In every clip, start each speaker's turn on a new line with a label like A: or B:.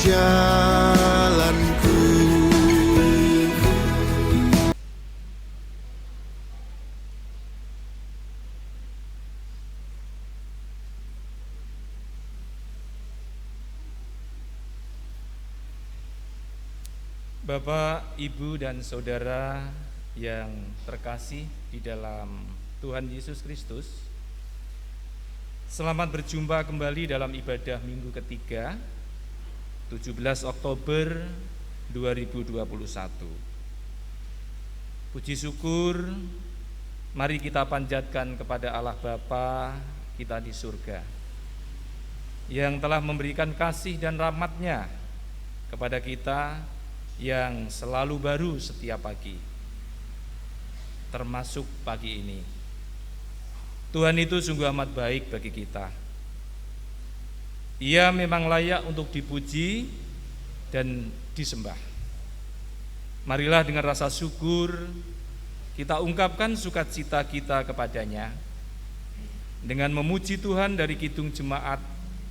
A: jalanku.
B: Bapak, Ibu, dan Saudara yang terkasih di dalam Tuhan Yesus Kristus, selamat berjumpa kembali dalam ibadah minggu ketiga 17 Oktober 2021. Puji syukur, mari kita panjatkan kepada Allah Bapa kita di surga yang telah memberikan kasih dan rahmat-Nya kepada kita yang selalu baru setiap pagi, termasuk pagi ini. Tuhan itu sungguh amat baik bagi kita. Ia memang layak untuk dipuji dan disembah. Marilah dengan rasa syukur kita ungkapkan sukacita kita kepadanya dengan memuji Tuhan dari Kidung Jemaat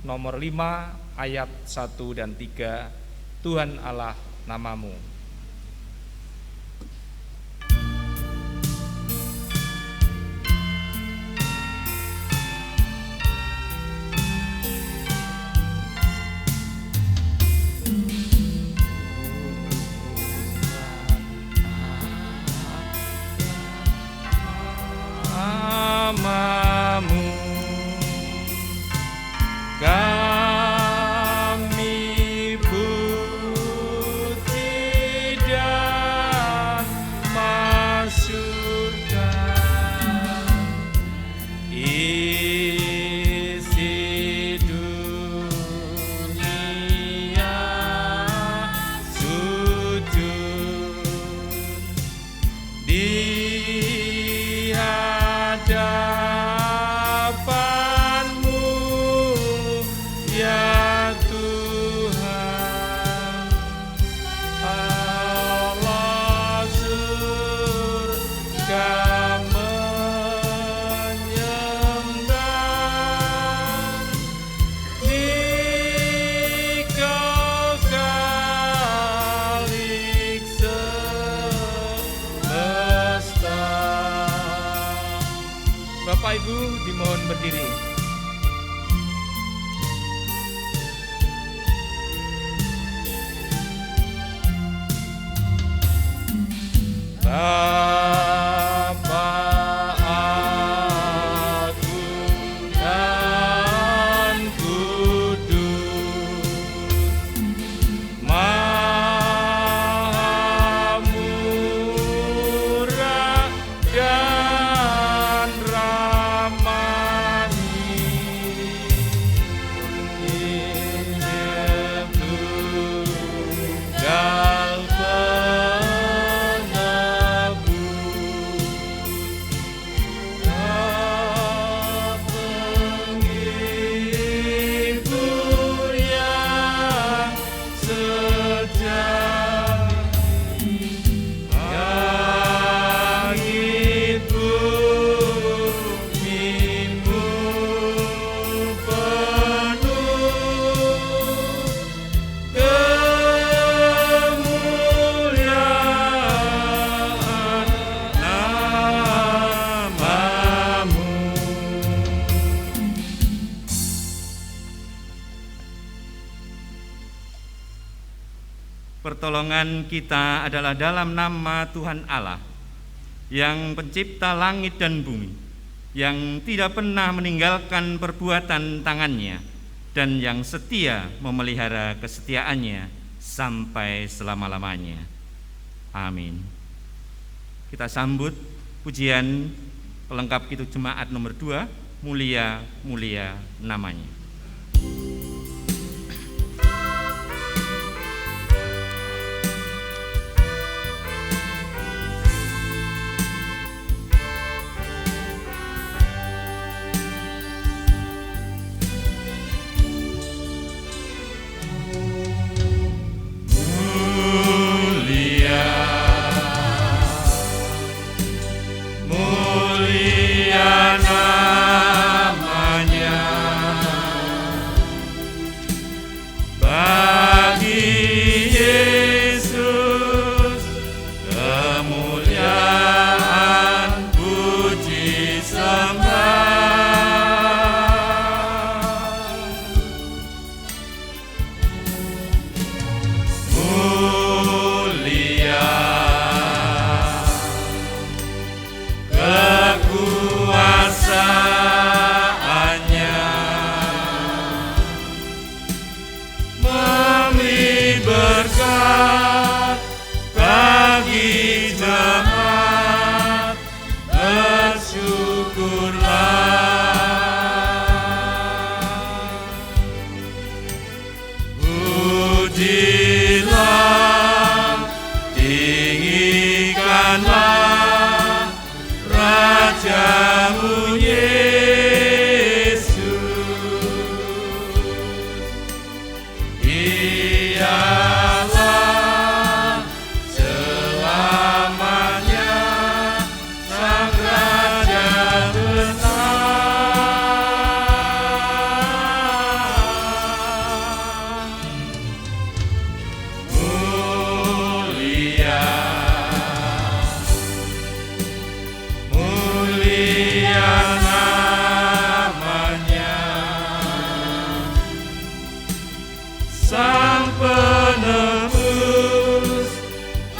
B: nomor 5 ayat 1 dan 3. Tuhan Allah namamu. Namamu kami puji dan masyurkan, isi dunia sujud di hadapanmu ya Tuhan Allah surga menyembah Engkau Khalik semesta. Bapak Ibu dimohon berdiri. Bapa agung dan kudus, Maha murah dan ramani, Injil tunggal penghibur yang sejati, langit bumimu penuh kemuliaan namamu.
C: Pertolongan kita adalah dalam nama Tuhan Allah, yang pencipta langit dan bumi, yang tidak pernah meninggalkan perbuatan tangannya, dan yang setia memelihara kesetiaannya sampai selama-lamanya. Amin. Kita sambut pujian pelengkap Kidung Jemaat nomor 2, Mulia, Mulia namanya.
B: Mulia namanya
C: Pujilah, tinggikanlah Rajamu Yesus. Dialah selamanya Sang Raja besar. Mulia, mulia namanya, Sang Penebus,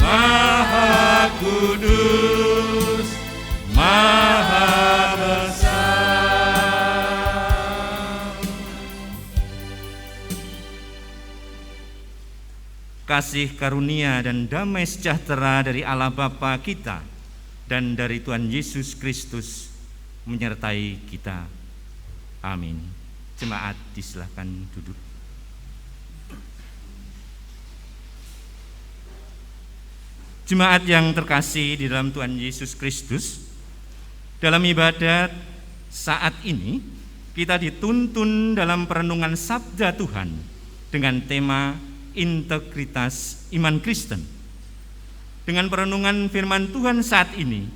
C: Maha Kudus, Maha Besar. Kasih karunia dan damai sejahtera dari Allah Bapa kita dan dari Tuhan Yesus Kristus menyertai kita. Amin. Jemaat disilahkan duduk. Jemaat yang terkasih di dalam Tuhan Yesus Kristus, dalam ibadat saat ini kita dituntun dalam perenungan Sabda Tuhan dengan tema integritas iman Kristen. Dengan perenungan firman Tuhan saat ini,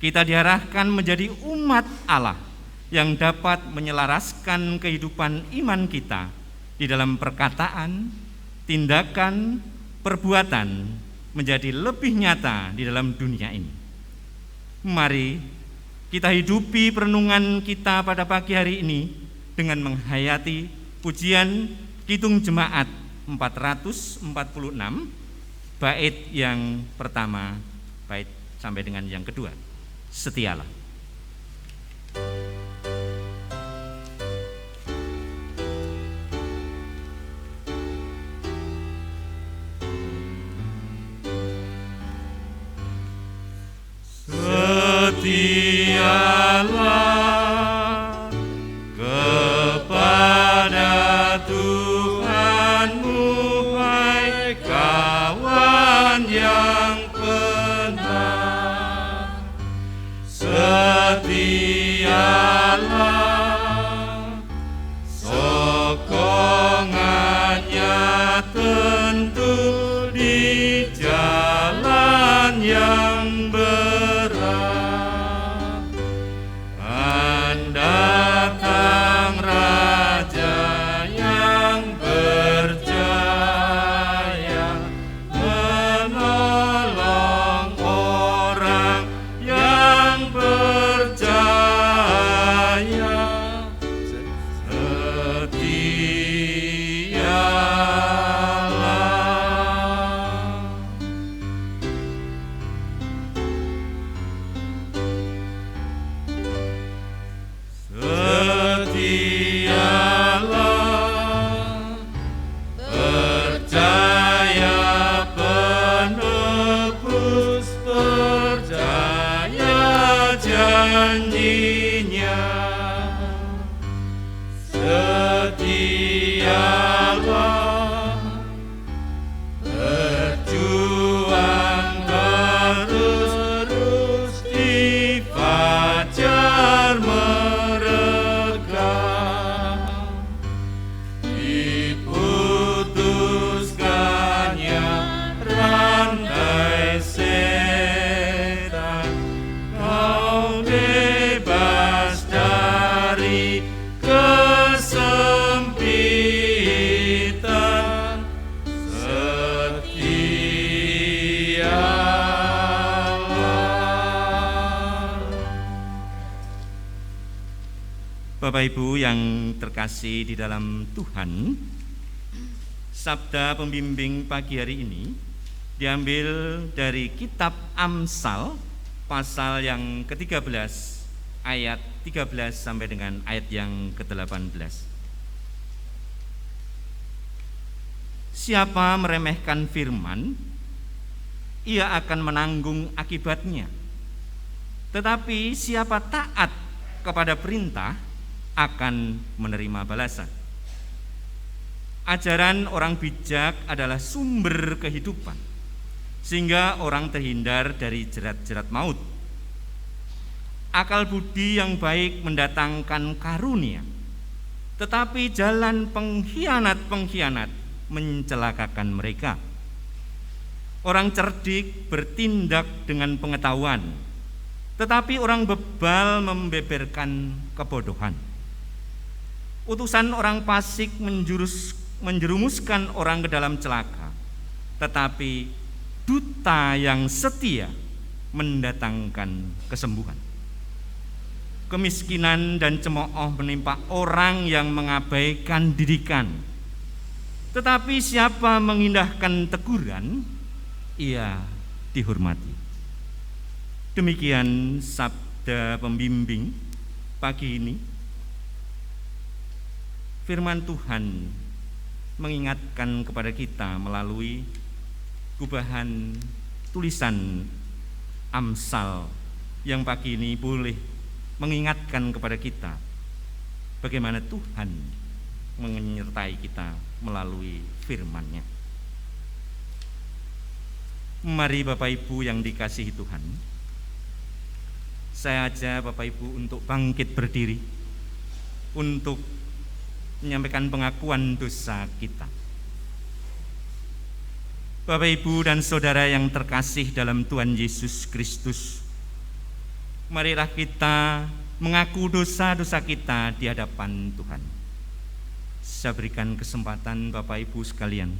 C: kita diarahkan menjadi umat Allah yang dapat menyelaraskan kehidupan iman kita di dalam perkataan, tindakan, perbuatan menjadi lebih nyata di dalam dunia ini. Mari kita hidupi perenungan kita pada pagi hari ini dengan menghayati pujian Kidung Jemaat 446, bait yang pertama, bait sampai dengan yang kedua. Setialah. Setialah kepada Tuhanmu, hai kawan yang benar. Setialah, sokongannya tentu di jalan yang berat. Datang Raja yang berjaya, menolong orang yang percaya. Setialah. Setialah, percaya penebus, percaya janjinya. Setialah, berjuang terus di fajar diputuskannya rantai setan, kau bebas dari kesempitan. Setialah. Bapak Ibu yang terkasih di dalam Tuhan, sabda pembimbing pagi hari ini diambil dari kitab Amsal pasal yang ke-13 ayat 13 sampai dengan ayat yang ke-18. Siapa meremehkan firman, ia akan menanggung akibatnya. Tetapi siapa taat kepada perintah akan menerima balasan. Ajaran orang bijak adalah sumber kehidupan, sehingga orang terhindar dari jerat-jerat maut. Akal budi yang baik mendatangkan karunia, tetapi jalan pengkhianat-pengkhianat mencelakakan mereka. Orang cerdik bertindak dengan pengetahuan, tetapi orang bebal membeberkan kebodohan. Utusan orang fasik menjerumuskan orang ke dalam celaka, tetapi duta yang setia mendatangkan kesembuhan. Kemiskinan dan cemooh menimpa orang yang mengabaikan didikan, tetapi siapa mengindahkan teguran, ia dihormati. Demikian sabda pembimbing pagi ini. Firman Tuhan mengingatkan kepada kita melalui gubahan tulisan Amsal yang pagi ini boleh mengingatkan kepada kita bagaimana Tuhan menyertai kita melalui firman-Nya. Mari Bapak Ibu yang dikasihi Tuhan, saya ajak Bapak Ibu untuk bangkit berdiri untuk menyampaikan pengakuan dosa kita. Bapak, Ibu, dan saudara yang terkasih dalam Tuhan Yesus Kristus, marilah kita mengaku dosa-dosa kita di hadapan Tuhan. Saya berikan kesempatan Bapak Ibu sekalian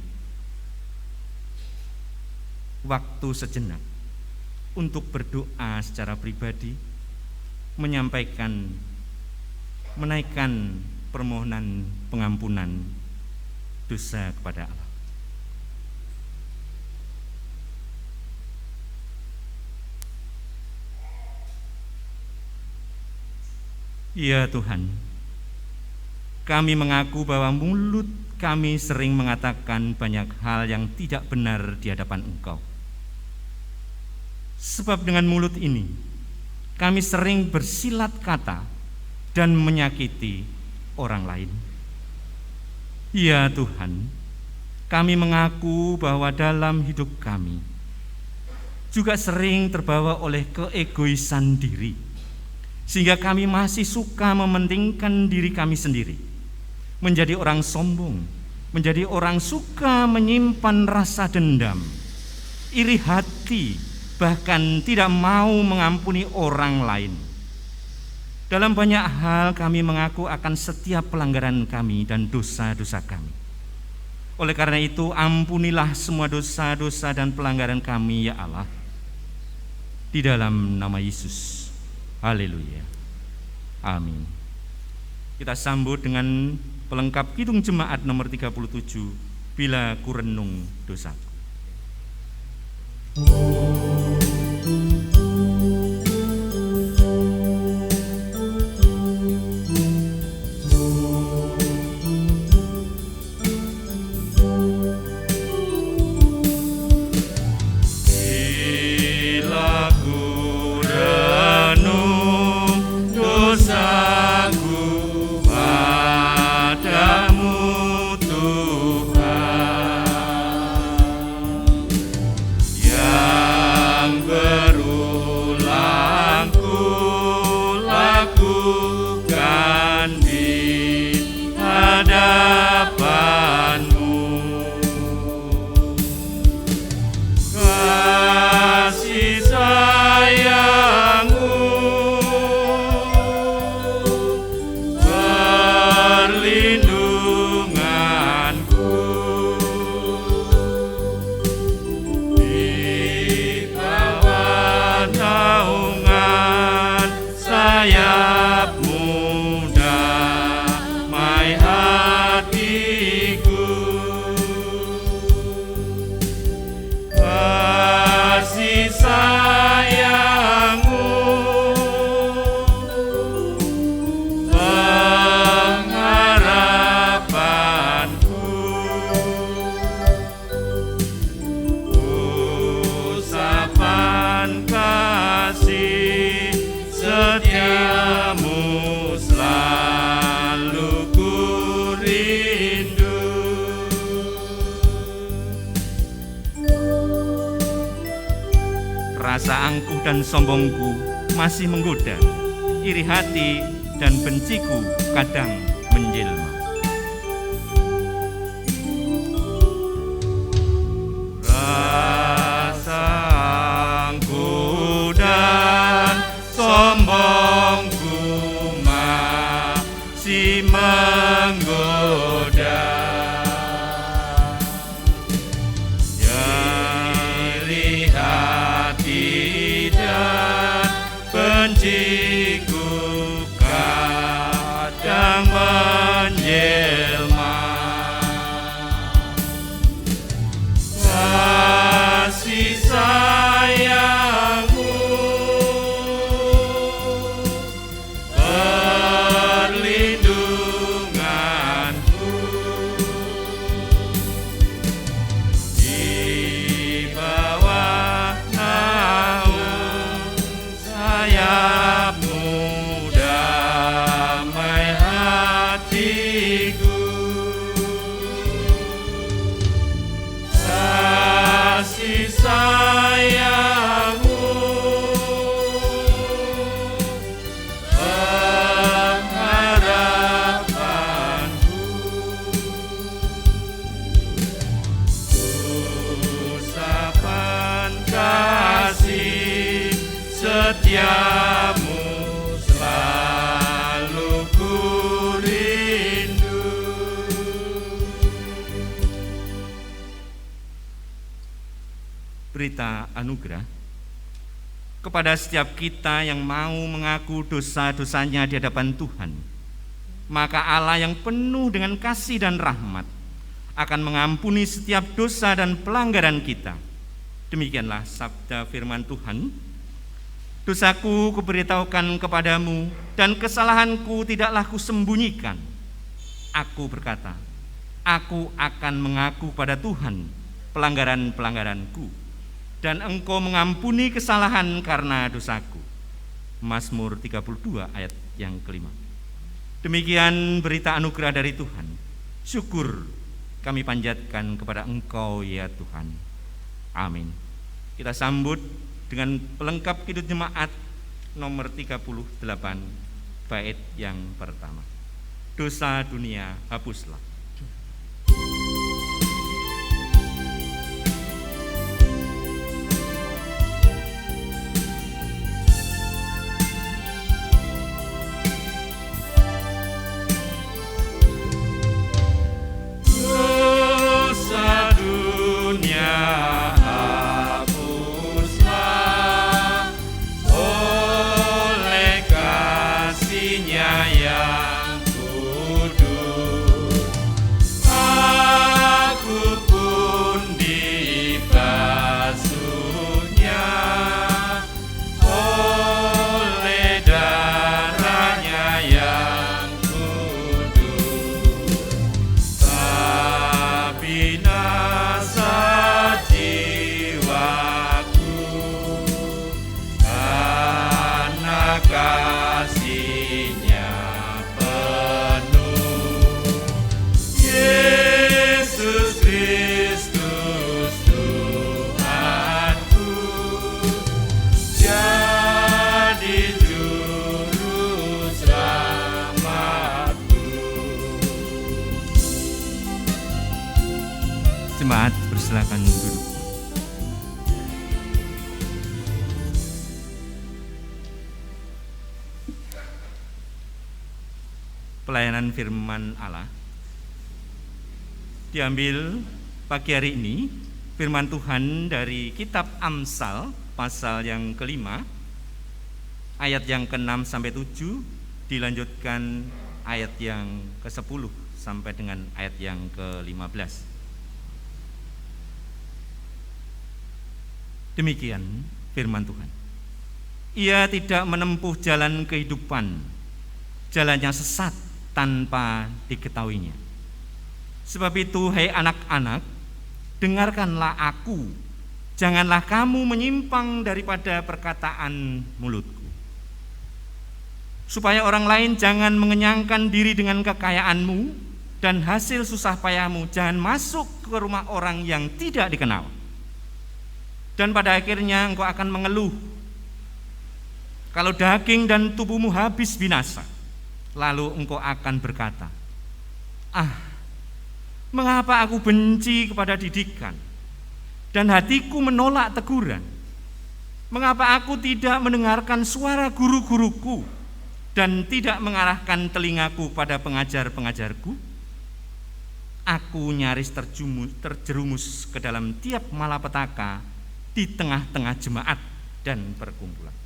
C: waktu sejenak untuk berdoa secara pribadi, menaikkan permohonan pengampunan dosa kepada Allah. Ya Tuhan, kami mengaku bahwa mulut kami sering mengatakan banyak hal yang tidak benar di hadapan Engkau. Sebab dengan mulut ini kami sering bersilat kata dan menyakiti orang lain. Ya Tuhan, kami mengaku bahwa dalam hidup kami juga sering terbawa oleh keegoisan diri, sehingga kami masih suka mementingkan diri kami sendiri, menjadi orang sombong, menjadi orang suka menyimpan rasa dendam, iri hati, bahkan tidak mau mengampuni orang lain. Dalam banyak hal kami mengaku akan setiap pelanggaran kami dan dosa-dosa kami. Oleh karena itu, ampunilah semua dosa-dosa dan pelanggaran kami, ya Allah, di dalam nama Yesus. Haleluya. Amin. Kita sambut dengan pelengkap Kidung Jemaat nomor 37, Bila Ku Renung Dosaku.
A: Tuhan, ya
C: rasa angkuh dan sombongku masih menggoda, iri hati dan benciku kadang menjelma. Rasa angkuh dan sombongku masih menggoda, iri hati dan benciku kadang menjelma. Kasih sayangmu perlindunganku, di bawah naungan sayapmu damai hatiku. Kasih sayangmu pengharapanku, usapan kasih setiamu selalu ku rindu. Berita anugerah kepada setiap kita yang mau mengaku dosa-dosanya di hadapan Tuhan, maka Allah yang penuh dengan kasih dan rahmat akan mengampuni setiap dosa dan pelanggaran kita. Demikianlah sabda firman Tuhan. Dosaku kuberitahukan kepadamu, dan kesalahanku tidaklah kusembunyikan. Aku berkata, aku akan mengaku pada Tuhan pelanggaran-pelanggaranku, dan Engkau mengampuni kesalahan karena dosaku. Mazmur 32 ayat yang kelima. Demikian berita anugerah dari Tuhan. Syukur kami panjatkan kepada Engkau ya Tuhan. Amin. Kita sambut dengan pelengkap Kidung Jemaat nomor 38 bait yang pertama. Dosa dunia hapuslah. Jemaat persilakan duduk. Pelayanan firman Allah diambil pagi hari ini. Firman Tuhan dari kitab Amsal pasal yang kelima ayat yang ke-6 sampai 7, dilanjutkan ayat yang ke-10 sampai dengan ayat yang ke-15. Demikian firman Tuhan. Ia tidak menempuh jalan kehidupan, jalannya sesat tanpa diketahuinya. Sebab itu, hai anak-anak, dengarkanlah aku, janganlah kamu menyimpang daripada perkataan mulutku. Supaya orang lain jangan mengenyangkan diri dengan kekayaanmu, dan hasil susah payahmu jangan masuk ke rumah orang yang tidak dikenal. Dan pada akhirnya engkau akan mengeluh kalau daging dan tubuhmu habis binasa. Lalu engkau akan berkata, mengapa aku benci kepada didikan dan hatiku menolak teguran? Mengapa aku tidak mendengarkan suara guru-guruku dan tidak mengarahkan telingaku pada pengajar-pengajarku? Aku nyaris terjerumus ke dalam tiap malapetaka di tengah-tengah jemaat dan perkumpulan.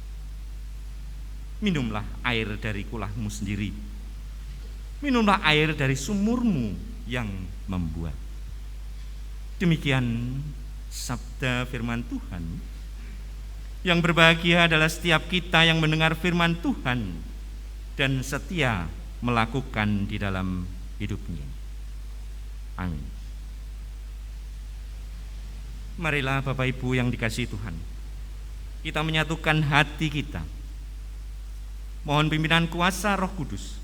C: Minumlah air dari kulahmu sendiri. Minumlah air dari sumurmu yang membuat. Demikian sabda firman Tuhan. Yang berbahagia adalah setiap kita yang mendengar firman Tuhan dan setia melakukan di dalam hidupnya. Amin. Marilah Bapak Ibu yang dikasihi Tuhan, kita menyatukan hati kita. Mohon pimpinan kuasa Roh Kudus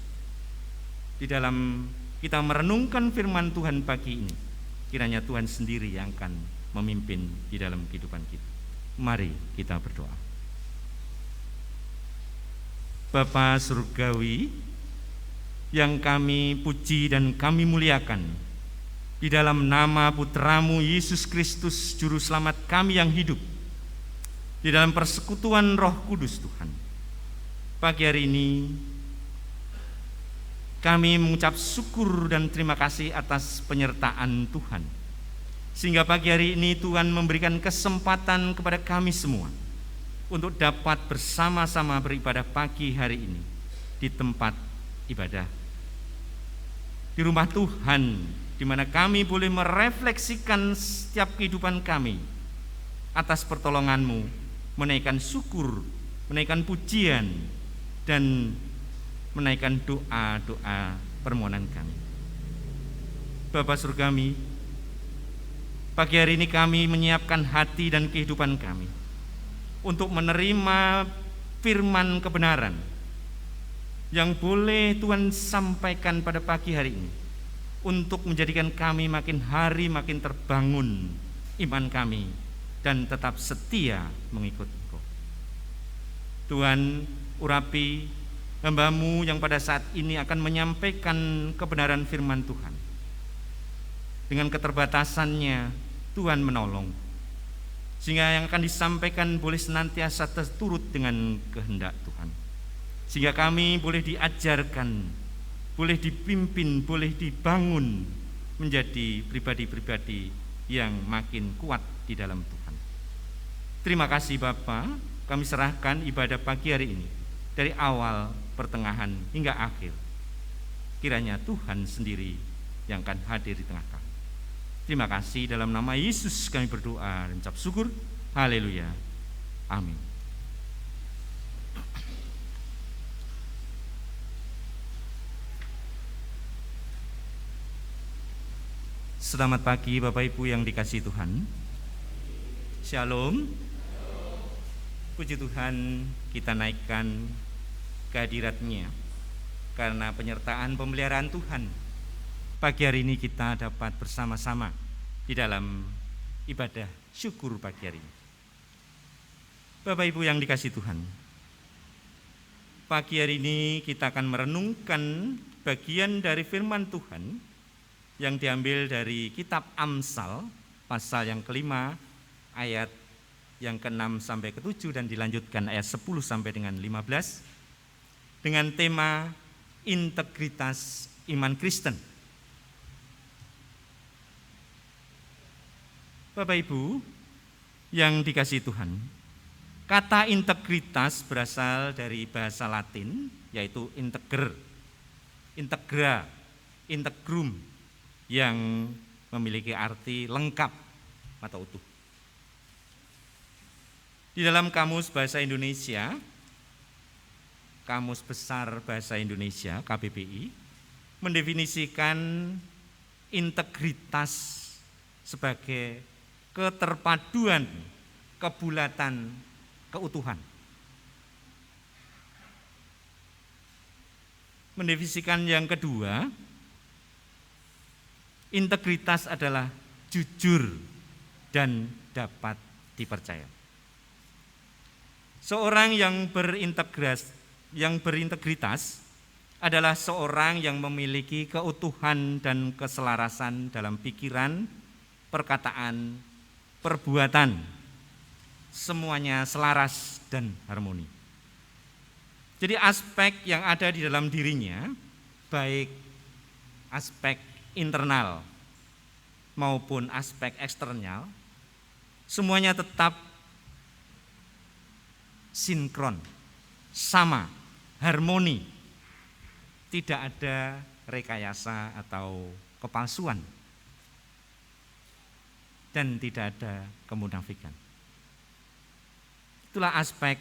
C: di dalam kita merenungkan firman Tuhan pagi ini. Kiranya Tuhan sendiri yang akan memimpin di dalam kehidupan kita. Mari kita berdoa. Bapa surgawi yang kami puji dan kami muliakan, di dalam nama Putramu Yesus Kristus Juru Selamat kami yang hidup, di dalam persekutuan Roh Kudus Tuhan, pagi hari ini kami mengucap syukur dan terima kasih atas penyertaan Tuhan, sehingga pagi hari ini Tuhan memberikan kesempatan kepada kami semua untuk dapat bersama-sama beribadah pagi hari ini di tempat ibadah, di rumah Tuhan, di mana kami boleh merefleksikan setiap kehidupan kami atas pertolongan-Mu, menaikkan syukur, menaikkan pujian, dan menaikkan doa-doa permohonan kami. Bapa surgawi, pagi hari ini kami menyiapkan hati dan kehidupan kami untuk menerima firman kebenaran yang boleh Tuhan sampaikan pada pagi hari ini, untuk menjadikan kami makin hari makin terbangun iman kami dan tetap setia mengikut Engkau. Tuhan, urapi hamba-Mu yang pada saat ini akan menyampaikan kebenaran firman Tuhan. Dengan keterbatasannya, Tuhan menolong, sehingga yang akan disampaikan boleh senantiasa terturut dengan kehendak Tuhan, sehingga kami boleh diajarkan, boleh dipimpin, boleh dibangun menjadi pribadi-pribadi yang makin kuat di dalam Tuhan. Terima kasih Bapa, kami serahkan ibadah pagi hari ini dari awal, pertengahan hingga akhir. Kiranya Tuhan sendiri yang akan hadir di tengah kami. Terima kasih, dalam nama Yesus kami berdoa dan ucap syukur. Haleluya. Amin. Selamat pagi Bapak Ibu yang dikasihi Tuhan. Shalom. Puji Tuhan, kita naikkan kehadirat-Nya karena penyertaan pemeliharaan Tuhan. Pagi hari ini kita dapat bersama-sama di dalam ibadah syukur pagi hari ini. Bapak Ibu yang dikasihi Tuhan, pagi hari ini kita akan merenungkan bagian dari firman Tuhan yang diambil dari kitab Amsal pasal yang kelima ayat yang ke-6 sampai ke-7 dan dilanjutkan ayat 10 sampai dengan 15 dengan tema integritas iman Kristen. Bapak Ibu yang dikasihi Tuhan, kata integritas berasal dari bahasa Latin yaitu integer, integra, integrum, yang memiliki arti lengkap atau utuh. Di dalam Kamus Bahasa Indonesia, Kamus Besar Bahasa Indonesia KBBI mendefinisikan integritas sebagai keterpaduan, kebulatan, keutuhan. Mendefinisikan yang kedua, integritas adalah jujur dan dapat dipercaya. Seorang yang berintegritas adalah seorang yang memiliki keutuhan dan keselarasan dalam pikiran, perkataan, perbuatan. Semuanya selaras dan harmoni. Jadi aspek yang ada di dalam dirinya, baik aspek internal maupun aspek eksternal, semuanya tetap sinkron, sama, harmoni. Tidak ada rekayasa atau kepalsuan. Dan tidak ada kemunafikan. Itulah aspek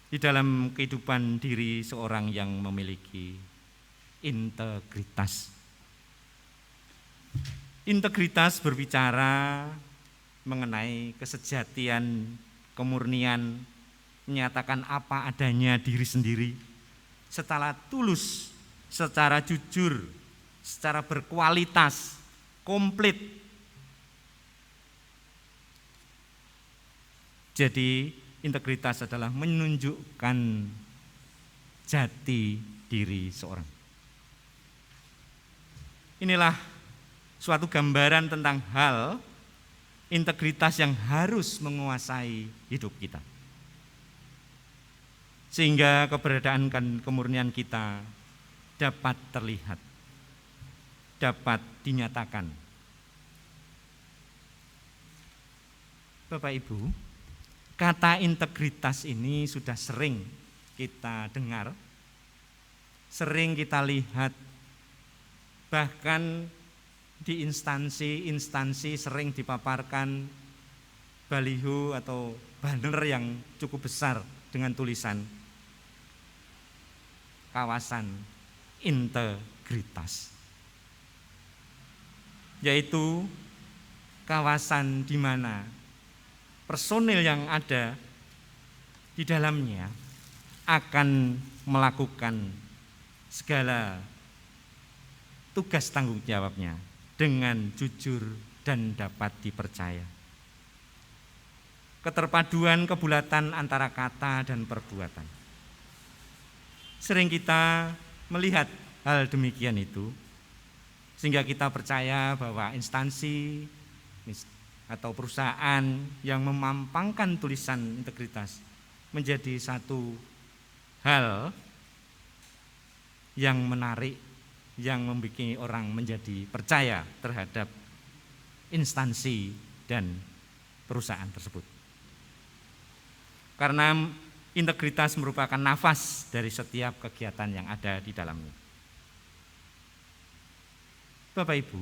C: di dalam kehidupan diri seorang yang memiliki integritas. Integritas berbicara mengenai kesejatian, kemurnian, menyatakan apa adanya diri sendiri, secara tulus, secara jujur, secara berkualitas, komplit. Jadi integritas adalah menunjukkan jati diri seorang. Inilah suatu gambaran tentang hal integritas yang harus menguasai hidup kita. Sehingga keberadaan dan kemurnian kita dapat terlihat, dapat dinyatakan. Bapak Ibu, kata integritas ini sudah sering kita dengar, sering kita lihat, bahkan di instansi-instansi sering dipaparkan baliho atau banner yang cukup besar dengan tulisan kawasan integritas, yaitu kawasan di mana personil yang ada di dalamnya akan melakukan segala tugas tanggung jawabnya dengan jujur dan dapat dipercaya. Keterpaduan kebulatan antara kata dan perbuatan. Sering kita melihat hal demikian itu, sehingga kita percaya bahwa instansi atau perusahaan yang memampangkan tulisan integritas menjadi satu hal yang menarik, yang membuat orang menjadi percaya terhadap instansi dan perusahaan tersebut. Karena integritas merupakan nafas dari setiap kegiatan yang ada di dalamnya. Bapak Ibu,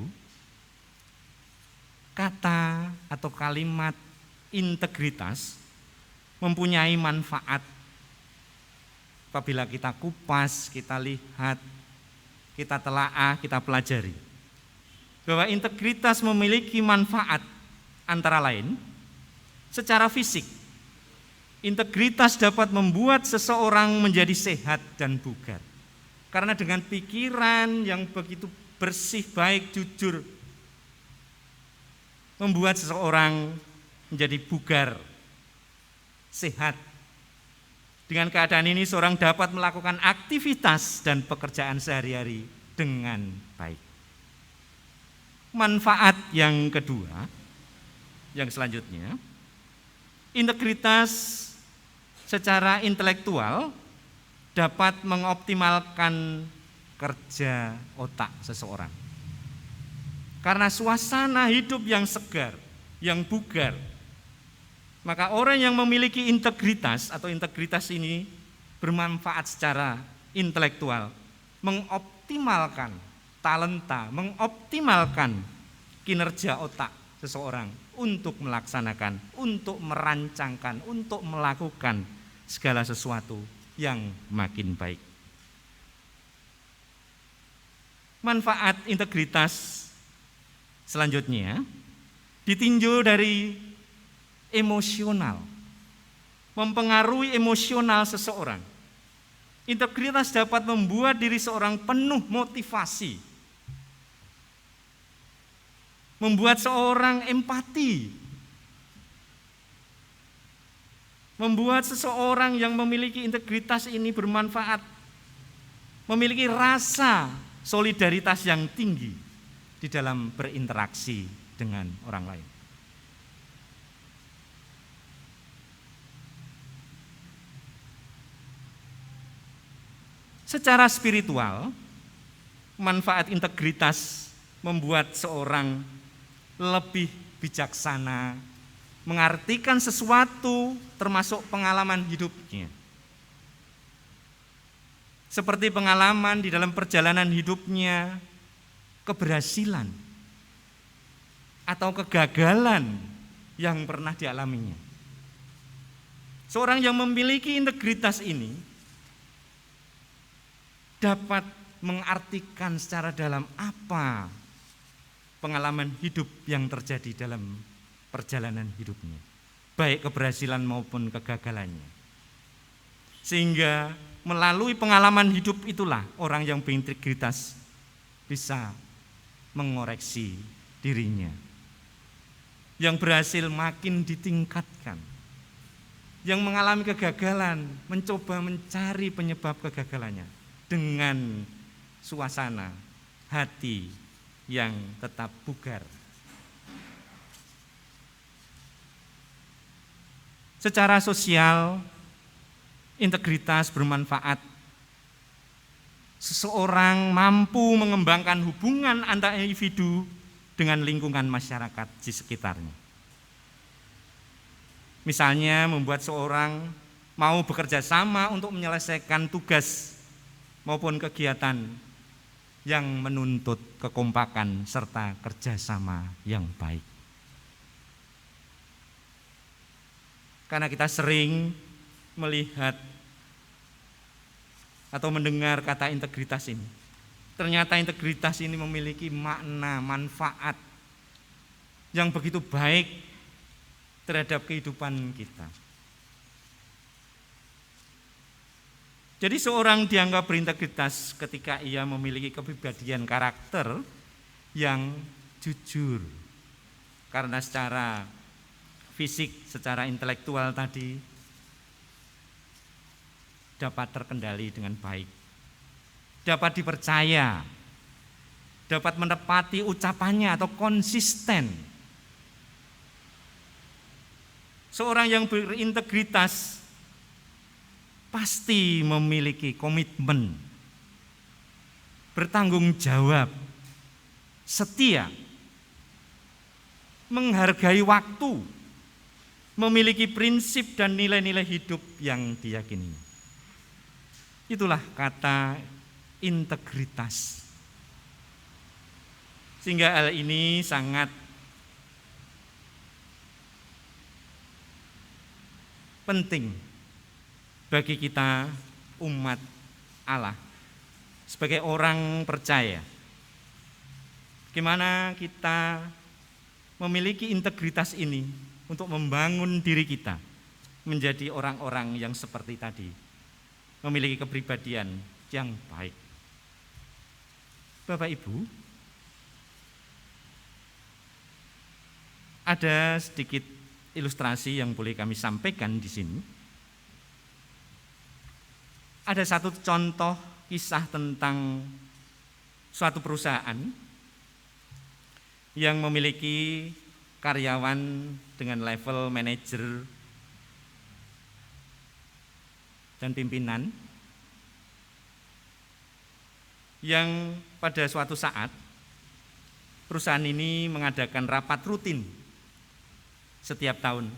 C: kata atau kalimat integritas mempunyai manfaat apabila kita kupas, kita lihat, kita telaah, kita pelajari. Bahwa integritas memiliki manfaat antara lain secara fisik. Integritas dapat membuat seseorang menjadi sehat dan bugar. Karena dengan pikiran yang begitu bersih, baik, jujur, membuat seseorang menjadi bugar, sehat. Dengan keadaan ini seorang dapat melakukan aktivitas dan pekerjaan sehari-hari dengan baik. Manfaat yang kedua, yang selanjutnya, integritas secara intelektual dapat mengoptimalkan kerja otak seseorang. Karena suasana hidup yang segar, yang bugar, maka orang yang memiliki integritas atau integritas ini bermanfaat secara intelektual, mengoptimalkan talenta, mengoptimalkan kinerja otak seseorang untuk melaksanakan, untuk merancangkan, untuk melakukan segala sesuatu yang makin baik. Manfaat integritas selanjutnya ditinjau dari emosional, mempengaruhi emosional seseorang. Integritas dapat membuat diri seorang penuh motivasi, membuat seorang empati, membuat seseorang yang memiliki integritas ini bermanfaat, memiliki rasa solidaritas yang tinggi di dalam berinteraksi dengan orang lain. Secara spiritual, manfaat integritas membuat seorang lebih bijaksana, mengartikan sesuatu termasuk pengalaman hidupnya. Seperti pengalaman di dalam perjalanan hidupnya, keberhasilan atau kegagalan yang pernah dialaminya. Seorang yang memiliki integritas ini dapat mengartikan secara dalam apa pengalaman hidup yang terjadi dalam perjalanan hidupnya, baik keberhasilan maupun kegagalannya. Sehingga melalui pengalaman hidup itulah orang yang berintegritas bisa mengoreksi dirinya. Yang berhasil makin ditingkatkan. Yang mengalami kegagalan mencoba mencari penyebab kegagalannya dengan suasana hati yang tetap bugar. Secara sosial, integritas bermanfaat. Seseorang mampu mengembangkan hubungan antar individu dengan lingkungan masyarakat di sekitarnya. Misalnya membuat seorang mau bekerja sama untuk menyelesaikan tugas maupun kegiatan yang menuntut kekompakan serta kerjasama yang baik. Karena kita sering melihat atau mendengar kata integritas ini. Ternyata integritas ini memiliki makna, manfaat yang begitu baik terhadap kehidupan kita. Jadi seorang dianggap berintegritas ketika ia memiliki kepribadian karakter yang jujur. Karena secara fisik, secara intelektual tadi dapat terkendali dengan baik. Dapat dipercaya, dapat menepati ucapannya atau konsisten. Seorang yang berintegritas pasti memiliki komitmen, bertanggung jawab, setia, menghargai waktu, memiliki prinsip dan nilai-nilai hidup yang diyakini. Itulah kata integritas. Sehingga hal ini sangat penting bagi kita umat Allah sebagai orang percaya. Bagaimana kita memiliki integritas ini untuk membangun diri kita menjadi orang-orang yang seperti tadi, memiliki kepribadian yang baik. Bapak Ibu, ada sedikit ilustrasi yang boleh kami sampaikan di sini. Ada satu contoh kisah tentang suatu perusahaan yang memiliki karyawan dengan level manajer dan pimpinan yang pada suatu saat perusahaan ini mengadakan rapat rutin setiap tahun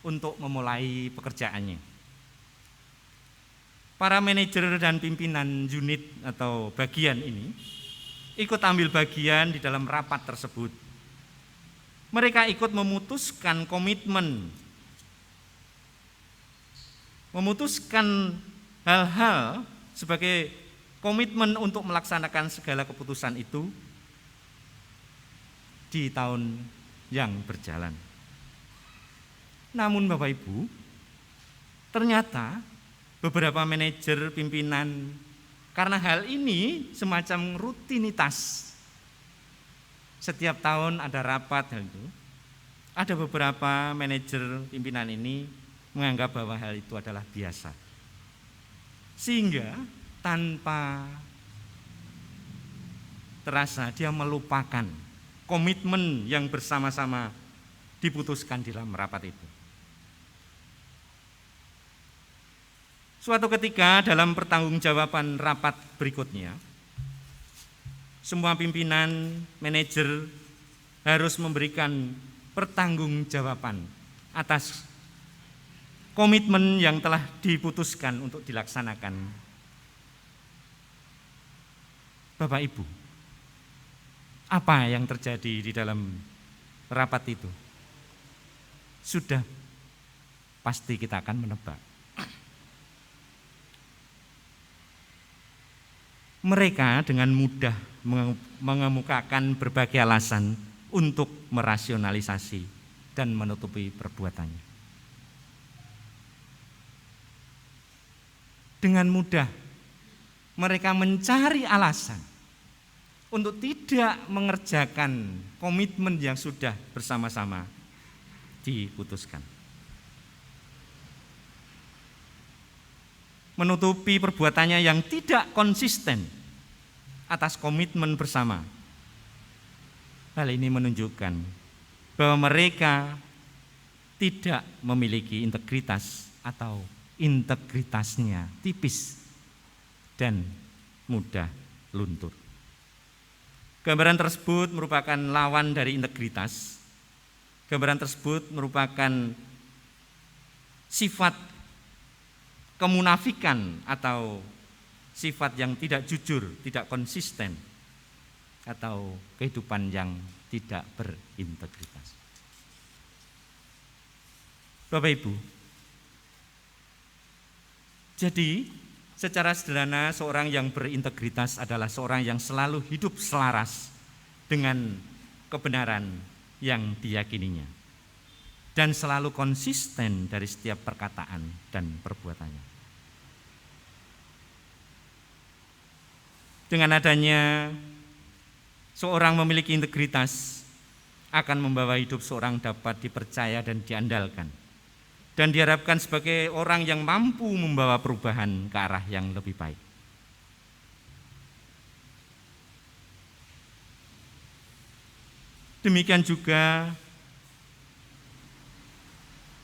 C: untuk memulai pekerjaannya. Para manajer dan pimpinan unit atau bagian ini ikut ambil bagian di dalam rapat tersebut. Mereka ikut memutuskan komitmen, memutuskan hal-hal sebagai komitmen untuk melaksanakan segala keputusan itu di tahun yang berjalan. Namun Bapak Ibu, ternyata beberapa manajer pimpinan karena hal ini semacam rutinitas. Setiap tahun ada rapat hal itu. Ada beberapa manajer pimpinan ini menganggap bahwa hal itu adalah biasa. Sehingga tanpa terasa dia melupakan komitmen yang bersama-sama diputuskan di dalam rapat itu. Suatu ketika dalam pertanggungjawaban rapat berikutnya, semua pimpinan, manajer harus memberikan pertanggungjawaban atas komitmen yang telah diputuskan untuk dilaksanakan. Bapak Ibu, apa yang terjadi di dalam rapat itu? Sudah pasti kita akan menebak. Mereka dengan mudah mengemukakan berbagai alasan untuk merasionalisasi dan menutupi perbuatannya. Dengan mudah mereka mencari alasan untuk tidak mengerjakan komitmen yang sudah bersama-sama diputuskan. Menutupi perbuatannya yang tidak konsisten atas komitmen bersama. Hal ini menunjukkan bahwa mereka tidak memiliki integritas atau integritasnya tipis dan mudah luntur. Gambaran tersebut merupakan lawan dari integritas. Gambaran tersebut merupakan sifat kemunafikan atau sifat yang tidak jujur, tidak konsisten, atau kehidupan yang tidak berintegritas. Bapak Ibu, jadi secara sederhana seorang yang berintegritas adalah seorang yang selalu hidup selaras dengan kebenaran yang diyakininya dan selalu konsisten dari setiap perkataan dan perbuatannya. Dengan adanya seorang memiliki integritas akan membawa hidup seorang dapat dipercaya dan diandalkan, dan diharapkan sebagai orang yang mampu membawa perubahan ke arah yang lebih baik. Demikian juga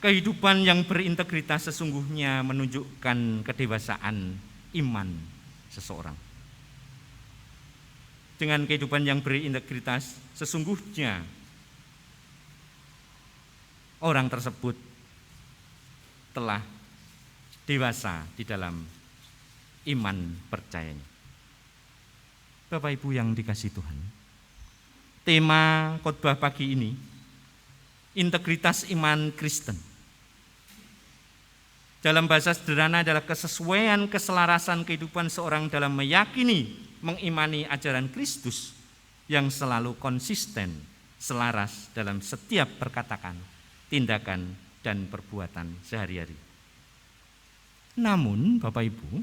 C: kehidupan yang berintegritas sesungguhnya menunjukkan kedewasaan iman seseorang. Dengan kehidupan yang berintegritas, sesungguhnya orang tersebut telah dewasa di dalam iman percayanya. Bapak Ibu yang dikasihi Tuhan, tema khotbah pagi ini, integritas iman Kristen. Dalam bahasa sederhana adalah kesesuaian keselarasan kehidupan seorang dalam meyakini, mengimani ajaran Kristus yang selalu konsisten, selaras dalam setiap perkataan, tindakan, dan perbuatan sehari-hari. Namun Bapak Ibu,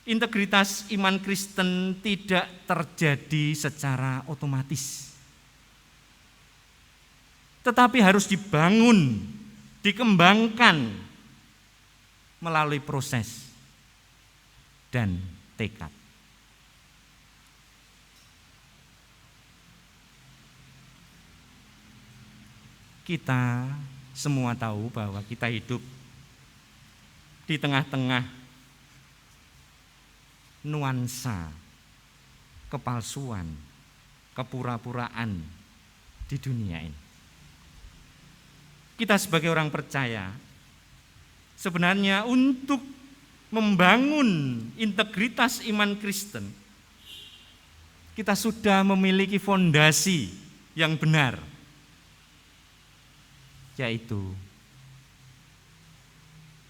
C: integritas iman Kristen tidak terjadi secara otomatis, tetapi harus dibangun, dikembangkan melalui proses dan tekad. Kita semua tahu bahwa kita hidup di tengah-tengah nuansa kepalsuan, kepura-puraan di dunia ini. Kita sebagai orang percaya sebenarnya untuk membangun integritas iman Kristen, kita sudah memiliki fondasi yang benar, yaitu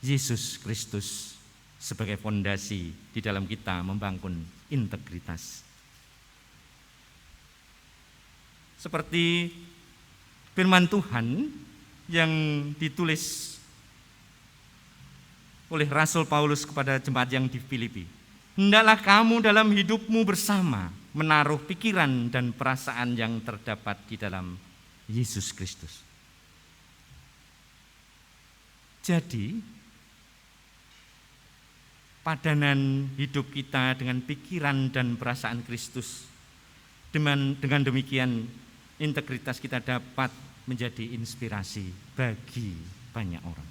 C: Yesus Kristus sebagai fondasi di dalam kita membangun integritas. Seperti firman Tuhan yang ditulis oleh Rasul Paulus kepada jemaat yang di Filipi. Hendaklah kamu dalam hidupmu bersama menaruh pikiran dan perasaan yang terdapat di dalam Yesus Kristus. Jadi padanan hidup kita dengan pikiran dan perasaan Kristus, dengan demikian integritas kita dapat menjadi inspirasi bagi banyak orang.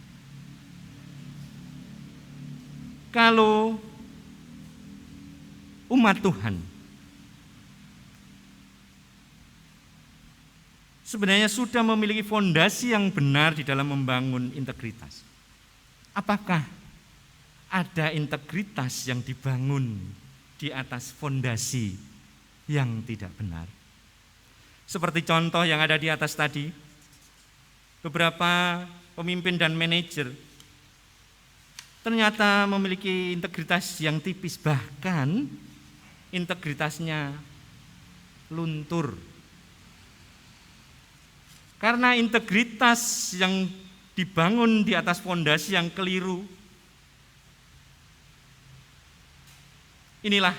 C: Kalau umat Tuhan sebenarnya sudah memiliki fondasi yang benar di dalam membangun integritas, apakah ada integritas yang dibangun di atas fondasi yang tidak benar? Seperti contoh yang ada di atas tadi, beberapa pemimpin dan manajer ternyata memiliki integritas yang tipis, bahkan integritasnya luntur. Karena integritas yang dibangun di atas fondasi yang keliru, inilah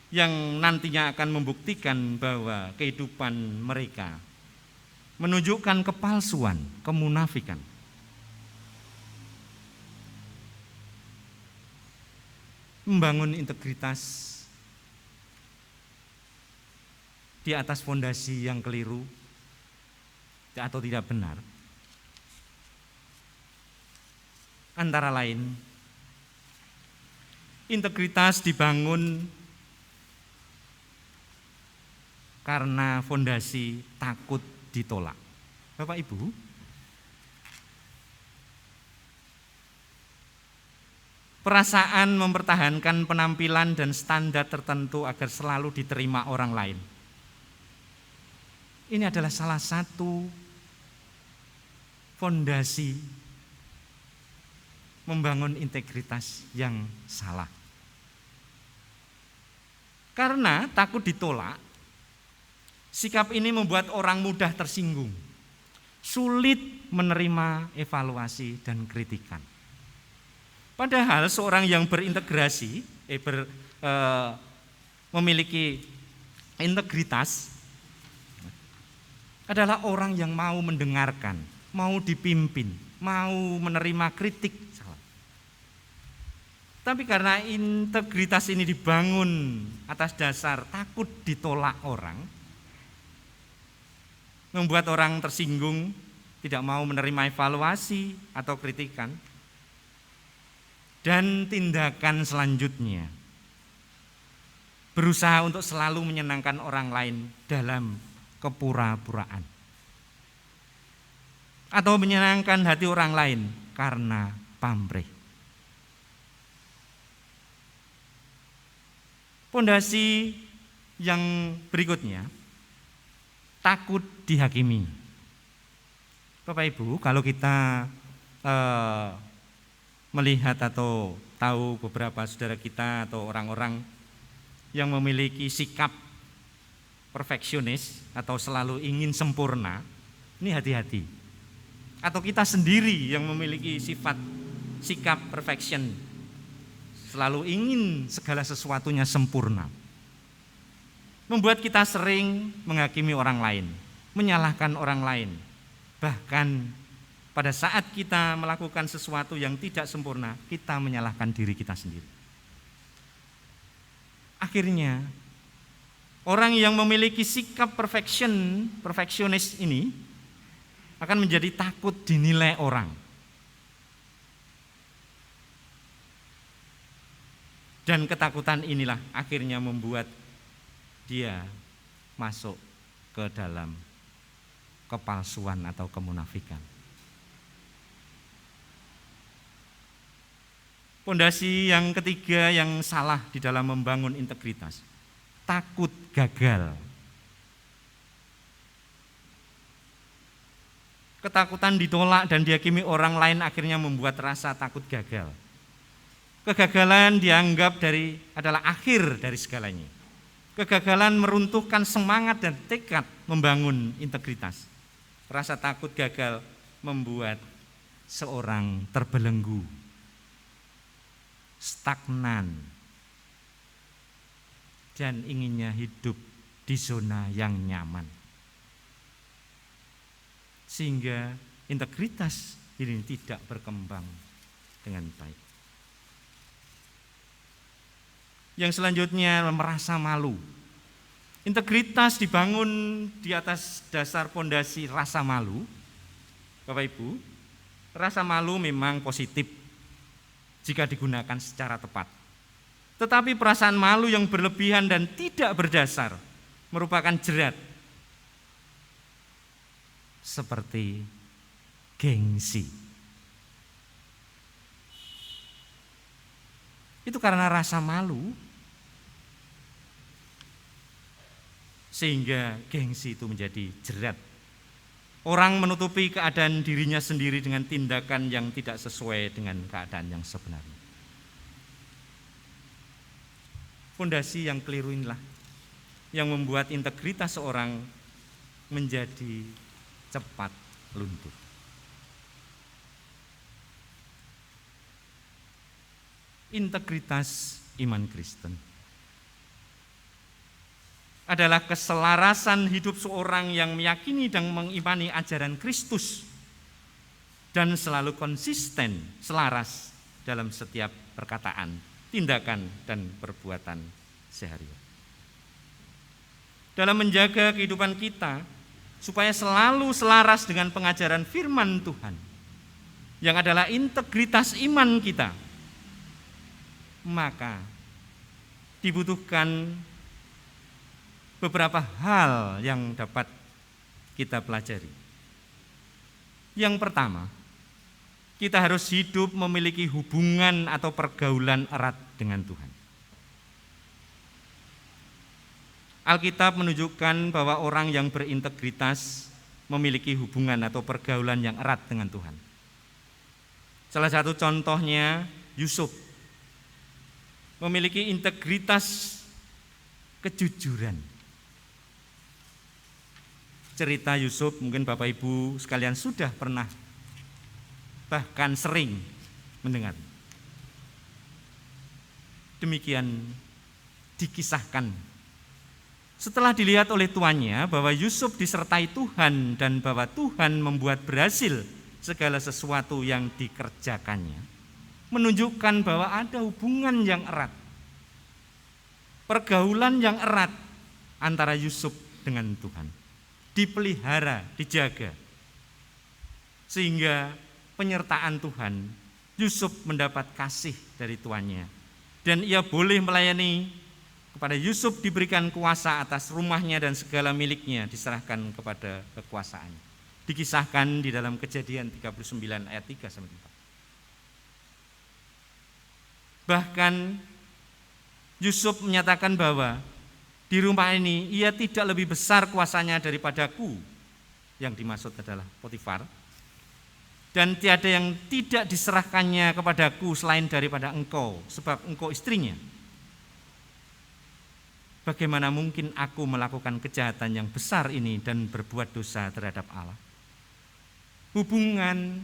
C: yang nantinya akan membuktikan bahwa kehidupan mereka menunjukkan kepalsuan, kemunafikan. Membangun integritas di atas fondasi yang keliru atau tidak benar, antara lain integritas dibangun karena fondasi takut ditolak. Bapak Ibu, perasaan mempertahankan penampilan dan standar tertentu agar selalu diterima orang lain, ini adalah salah satu fondasi membangun integritas yang salah. Karena takut ditolak, sikap ini membuat orang mudah tersinggung, sulit menerima evaluasi dan kritikan. Padahal seorang yang berintegrasi, memiliki integritas adalah orang yang mau mendengarkan, mau dipimpin, mau menerima kritik. Tapi karena integritas ini dibangun atas dasar takut ditolak orang, membuat orang tersinggung, tidak mau menerima evaluasi atau kritikan. Dan tindakan selanjutnya, berusaha untuk selalu menyenangkan orang lain dalam kepura-puraan, atau menyenangkan hati orang lain karena pamrih. Fondasi yang berikutnya, takut dihakimi. Bapak Ibu, kalau kita melihat atau tahu beberapa saudara kita atau orang-orang yang memiliki sikap perfeksionis atau selalu ingin sempurna, ini hati-hati. Atau kita sendiri yang memiliki sikap perfection, selalu ingin segala sesuatunya sempurna, membuat kita sering menghakimi orang lain, menyalahkan orang lain. Bahkan pada saat kita melakukan sesuatu yang tidak sempurna, kita menyalahkan diri kita sendiri. Akhirnya orang yang memiliki sikap perfeksionis ini akan menjadi takut dinilai orang. Dan ketakutan inilah akhirnya membuat dia masuk ke dalam kepalsuan atau kemunafikan. Fondasi yang ketiga yang salah di dalam membangun integritas, takut gagal. Ketakutan ditolak dan dihakimi orang lain akhirnya membuat rasa takut gagal. Kegagalan dianggap adalah akhir dari segalanya. Kegagalan meruntuhkan semangat dan tekad membangun integritas. Rasa takut gagal membuat seorang terbelenggu, stagnan, dan inginnya hidup di zona yang nyaman. Sehingga integritas ini tidak berkembang dengan baik. Yang selanjutnya merasa malu. Integritas dibangun di atas dasar pondasi rasa malu. Bapak Ibu, rasa malu memang positif jika digunakan secara tepat. Tetapi perasaan malu yang berlebihan dan tidak berdasar merupakan jerat seperti gengsi. Itu karena rasa malu sehingga gengsi itu menjadi jerat. Orang menutupi keadaan dirinya sendiri dengan tindakan yang tidak sesuai dengan keadaan yang sebenarnya. Fondasi yang keliru inilah yang membuat integritas seorang menjadi cepat luntur. Integritas iman Kristen adalah keselarasan hidup seorang yang meyakini dan mengimani ajaran Kristus dan selalu konsisten, selaras dalam setiap perkataan, tindakan, dan perbuatan sehari-hari. Dalam menjaga kehidupan kita supaya selalu selaras dengan pengajaran firman Tuhan yang adalah integritas iman kita, maka dibutuhkan beberapa hal yang dapat kita pelajari. Yang pertama, kita harus hidup memiliki hubungan atau pergaulan erat dengan Tuhan. Alkitab menunjukkan bahwa orang yang berintegritas memiliki hubungan atau pergaulan yang erat dengan Tuhan. Salah satu contohnya Yusuf memiliki integritas kejujuran. Cerita Yusuf mungkin Bapak Ibu sekalian sudah pernah bahkan sering mendengar. Demikian dikisahkan. Setelah dilihat oleh tuannya bahwa Yusuf disertai Tuhan dan bahwa Tuhan membuat berhasil segala sesuatu yang dikerjakannya, menunjukkan bahwa ada hubungan yang erat, pergaulan yang erat antara Yusuf dengan Tuhan, dipelihara, dijaga, sehingga penyertaan Tuhan, Yusuf mendapat kasih dari tuannya dan ia boleh melayani. Kepada Yusuf diberikan kuasa atas rumahnya dan segala miliknya diserahkan kepada kekuasaannya. Dikisahkan di dalam Kejadian 39 ayat 3 sampai 4. Bahkan Yusuf menyatakan bahwa di rumah ini ia tidak lebih besar kuasanya daripadaku, yang dimaksud adalah Potifar, dan tiada yang tidak diserahkannya kepadaku selain daripada engkau, sebab engkau istrinya. Bagaimana mungkin aku melakukan kejahatan yang besar ini dan berbuat dosa terhadap Allah? Hubungan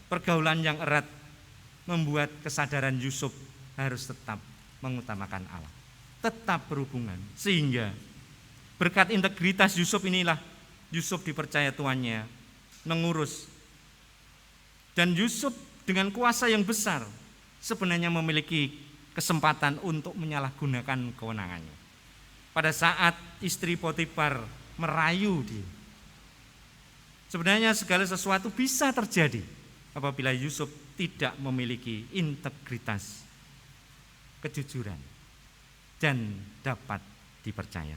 C: pergaulan yang erat membuat kesadaran Yusuf harus tetap mengutamakan Allah, tetap berhubungan, sehingga berkat integritas Yusuf inilah Yusuf dipercaya tuannya mengurus, dan Yusuf dengan kuasa yang besar sebenarnya memiliki kesempatan untuk menyalahgunakan kewenangannya. Pada saat istri Potifar merayu dia, sebenarnya segala sesuatu bisa terjadi apabila Yusuf tidak memiliki integritas, kejujuran, dan dapat dipercaya.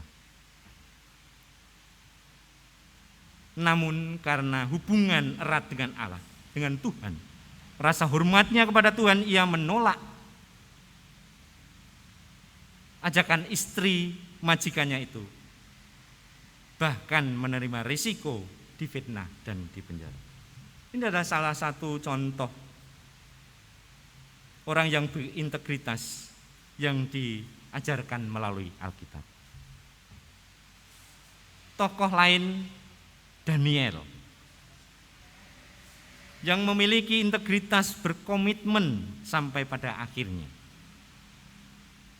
C: Namun karena hubungan erat dengan Allah, dengan Tuhan, rasa hormatnya kepada Tuhan, ia menolak ajakan istri majikannya itu, bahkan menerima risiko difitnah dan dipenjara. Ini adalah salah satu contoh orang yang berintegritas yang diajarkan melalui Alkitab. Tokoh lain, Daniel, yang memiliki integritas, berkomitmen sampai pada akhirnya.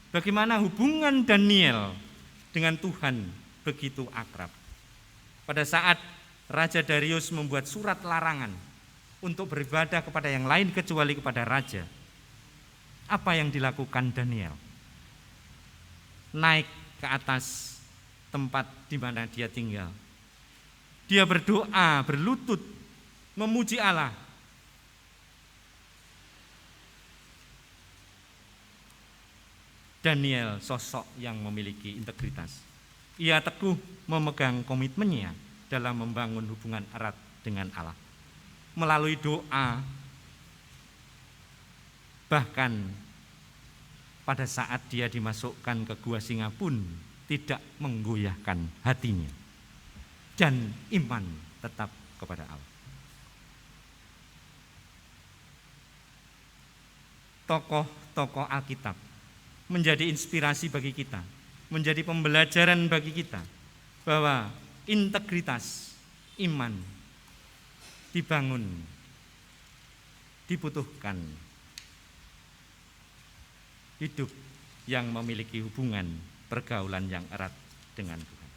C: Bagaimana hubungan Daniel dengan Tuhan begitu akrab. Pada saat Raja Darius membuat surat larangan untuk beribadah kepada yang lain kecuali kepada raja. Apa yang dilakukan Daniel? Naik ke atas tempat di mana dia tinggal. Dia berdoa, berlutut, memuji Allah. Daniel sosok yang memiliki integritas. Ia teguh memegang komitmennya dalam membangun hubungan erat dengan Allah. Melalui doa, bahkan pada saat dia dimasukkan ke gua singa pun tidak menggoyahkan hatinya. Dan iman tetap kepada Allah. Tokoh-tokoh Alkitab menjadi inspirasi bagi kita, menjadi pembelajaran bagi kita bahwa integritas iman dibangun, dibutuhkan hidup yang memiliki hubungan pergaulan yang erat dengan Tuhan.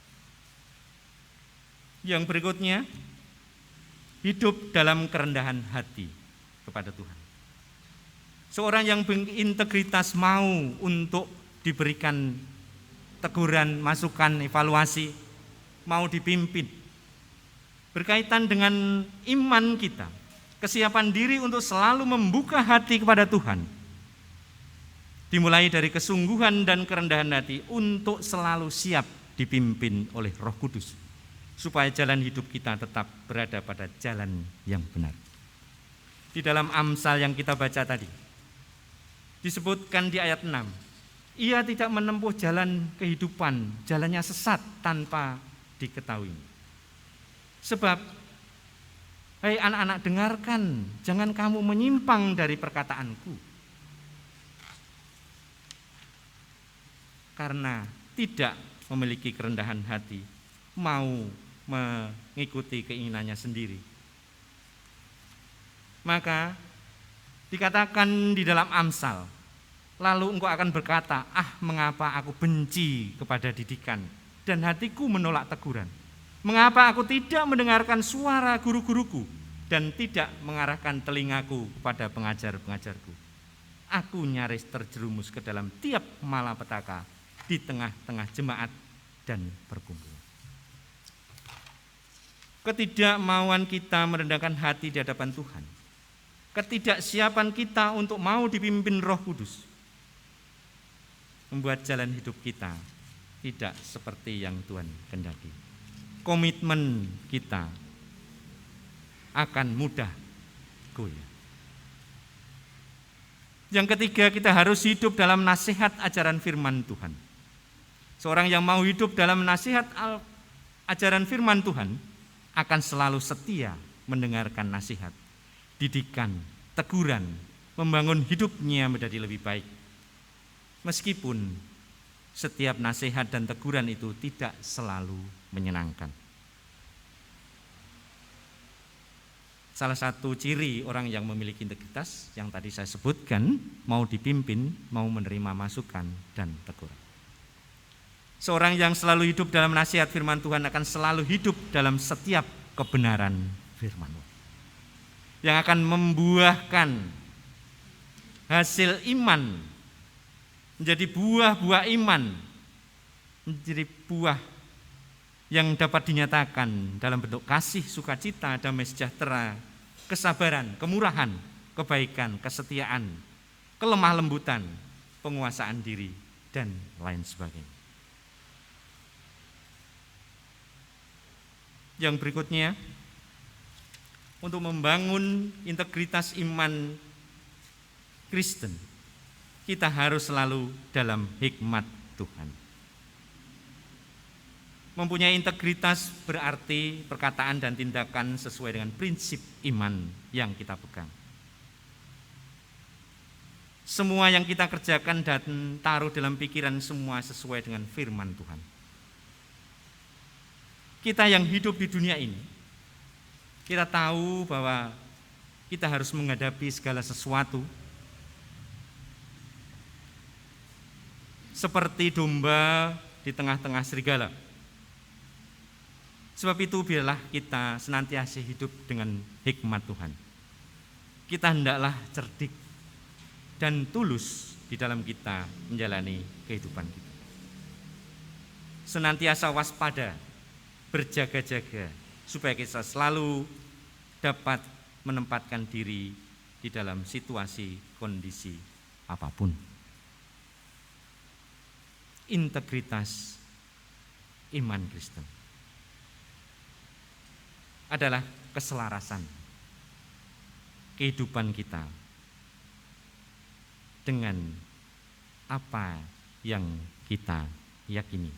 C: Yang berikutnya, hidup dalam kerendahan hati kepada Tuhan. Seorang yang berintegritas mau untuk diberikan teguran, masukan, evaluasi, mau dipimpin. Berkaitan dengan iman kita, kesiapan diri untuk selalu membuka hati kepada Tuhan. Dimulai dari kesungguhan dan kerendahan hati untuk selalu siap dipimpin oleh Roh Kudus, supaya jalan hidup kita tetap berada pada jalan yang benar. Di dalam Amsal yang kita baca tadi, disebutkan di ayat 6, ia tidak menempuh jalan kehidupan, jalannya sesat tanpa diketahui. Sebab, hai anak-anak, dengarkan, jangan kamu menyimpang dari perkataanku. Karena tidak memiliki kerendahan hati, mau mengikuti keinginannya sendiri, maka dikatakan di dalam Amsal, lalu engkau akan berkata, mengapa aku benci kepada didikan dan hatiku menolak teguran? Mengapa aku tidak mendengarkan suara guru-guruku dan tidak mengarahkan telingaku kepada pengajar-pengajarku? Aku nyaris terjerumus ke dalam tiap malapetaka di tengah-tengah jemaat dan perkumpulan. Ketidakmauan kita merendahkan hati di hadapan Tuhan, ketidaksiapan kita untuk mau dipimpin Roh Kudus, membuat jalan hidup kita tidak seperti yang Tuhan kehendaki. Komitmen kita akan mudah goyah. Yang ketiga, kita harus hidup dalam nasihat ajaran firman Tuhan. Seorang yang mau hidup dalam nasihat ajaran firman Tuhan akan selalu setia mendengarkan nasihat, didikan, teguran, membangun hidupnya menjadi lebih baik. Meskipun setiap nasihat dan teguran itu tidak selalu menyenangkan. Salah satu ciri orang yang memiliki integritas yang tadi saya sebutkan, mau dipimpin, mau menerima masukan dan teguran. Seorang yang selalu hidup dalam nasihat firman Tuhan akan selalu hidup dalam setiap kebenaran firman Tuhan, yang akan membuahkan hasil iman, menjadi buah-buah iman, menjadi buah yang dapat dinyatakan dalam bentuk kasih, sukacita, damai sejahtera, kesabaran, kemurahan, kebaikan, kesetiaan, kelemah lembutan, penguasaan diri, dan lain sebagainya. Yang berikutnya, untuk membangun integritas iman Kristen, kita harus selalu dalam hikmat Tuhan. Mempunyai integritas berarti perkataan dan tindakan sesuai dengan prinsip iman yang kita pegang. Semua yang kita kerjakan dan taruh dalam pikiran semua sesuai dengan firman Tuhan. Kita yang hidup di dunia ini, kita tahu bahwa kita harus menghadapi segala sesuatu seperti domba di tengah-tengah serigala. Sebab itu biarlah kita senantiasa hidup dengan hikmat Tuhan. kita hendaklah cerdik dan tulus di dalam kita menjalani kehidupan kita. Senantiasa waspada, berjaga-jaga, supaya kita selalu dapat menempatkan diri di dalam situasi kondisi apapun. Integritas iman Kristen adalah keselarasan kehidupan kita dengan apa yang kita yakini.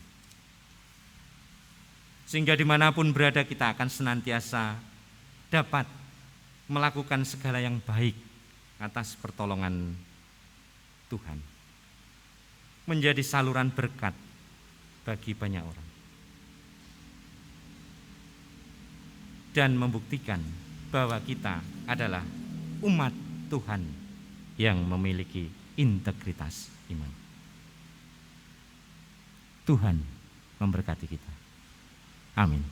C: Sehingga dimanapun berada kita akan senantiasa dapat melakukan segala yang baik atas pertolongan Tuhan, menjadi saluran berkat bagi banyak orang, dan membuktikan bahwa kita adalah umat Tuhan yang memiliki integritas iman. Tuhan memberkati kita. Amin.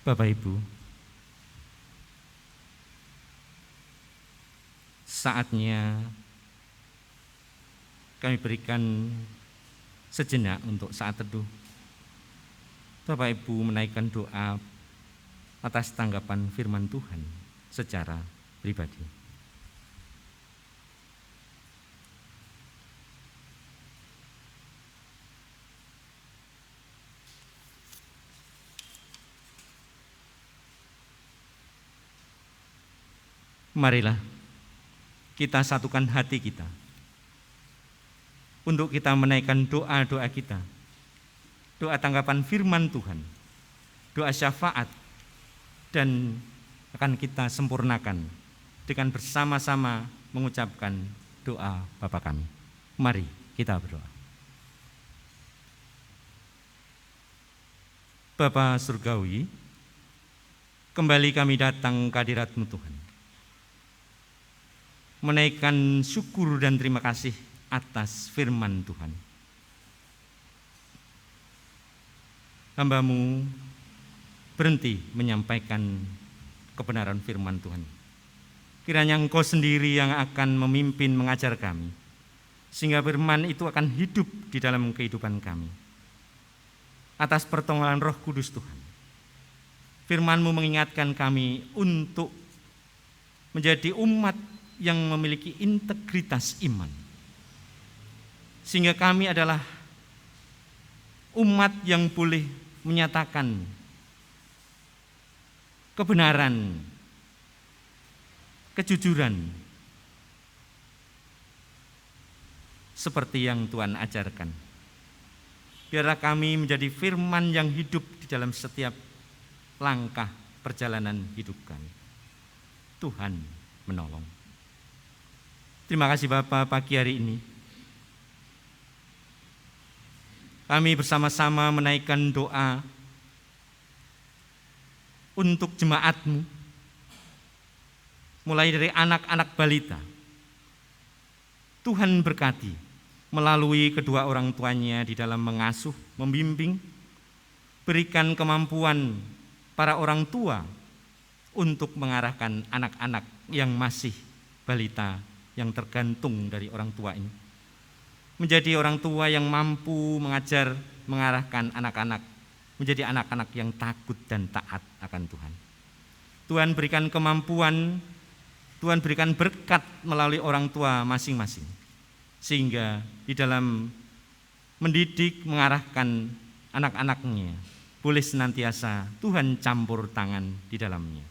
C: Bapak Ibu, saatnya kami berikan sejenak untuk saat teduh. Bapak Ibu menaikkan doa atas tanggapan firman Tuhan secara pribadi. Marilah kita satukan hati kita untuk kita menaikkan doa-doa kita, doa tanggapan firman Tuhan, doa syafaat, dan akan kita sempurnakan dengan bersama-sama mengucapkan doa Bapa kami. Mari kita berdoa. Bapa surgawi, kembali kami datang ke hadirat-Mu Tuhan, menaikkan syukur dan terima kasih atas firman Tuhan. Hamba-Mu berhenti menyampaikan kebenaran firman Tuhan. Kiranya Engkau sendiri yang akan memimpin mengajar kami, sehingga firman itu akan hidup di dalam kehidupan kami. Atas pertolongan Roh Kudus Tuhan, firman-Mu mengingatkan kami untuk menjadi umat yang memiliki integritas iman, sehingga kami adalah umat yang boleh menyatakan kebenaran, kejujuran seperti yang Tuhan ajarkan. Biarlah kami menjadi firman yang hidup di dalam setiap langkah perjalanan hidup kami. Tuhan menolong. Terima kasih Bapak, pagi hari ini kami bersama-sama menaikkan doa untuk jemaat-Mu, mulai dari anak-anak balita. Tuhan berkati melalui kedua orang tuanya di dalam mengasuh, membimbing, berikan kemampuan para orang tua untuk mengarahkan anak-anak yang masih balita, yang tergantung dari orang tua ini, menjadi orang tua yang mampu mengajar, mengarahkan anak-anak, menjadi anak-anak yang takut dan taat akan Tuhan. Tuhan berikan kemampuan, Tuhan berikan berkat melalui orang tua masing-masing, sehingga di dalam mendidik, mengarahkan anak-anaknya, boleh senantiasa Tuhan campur tangan di dalamnya.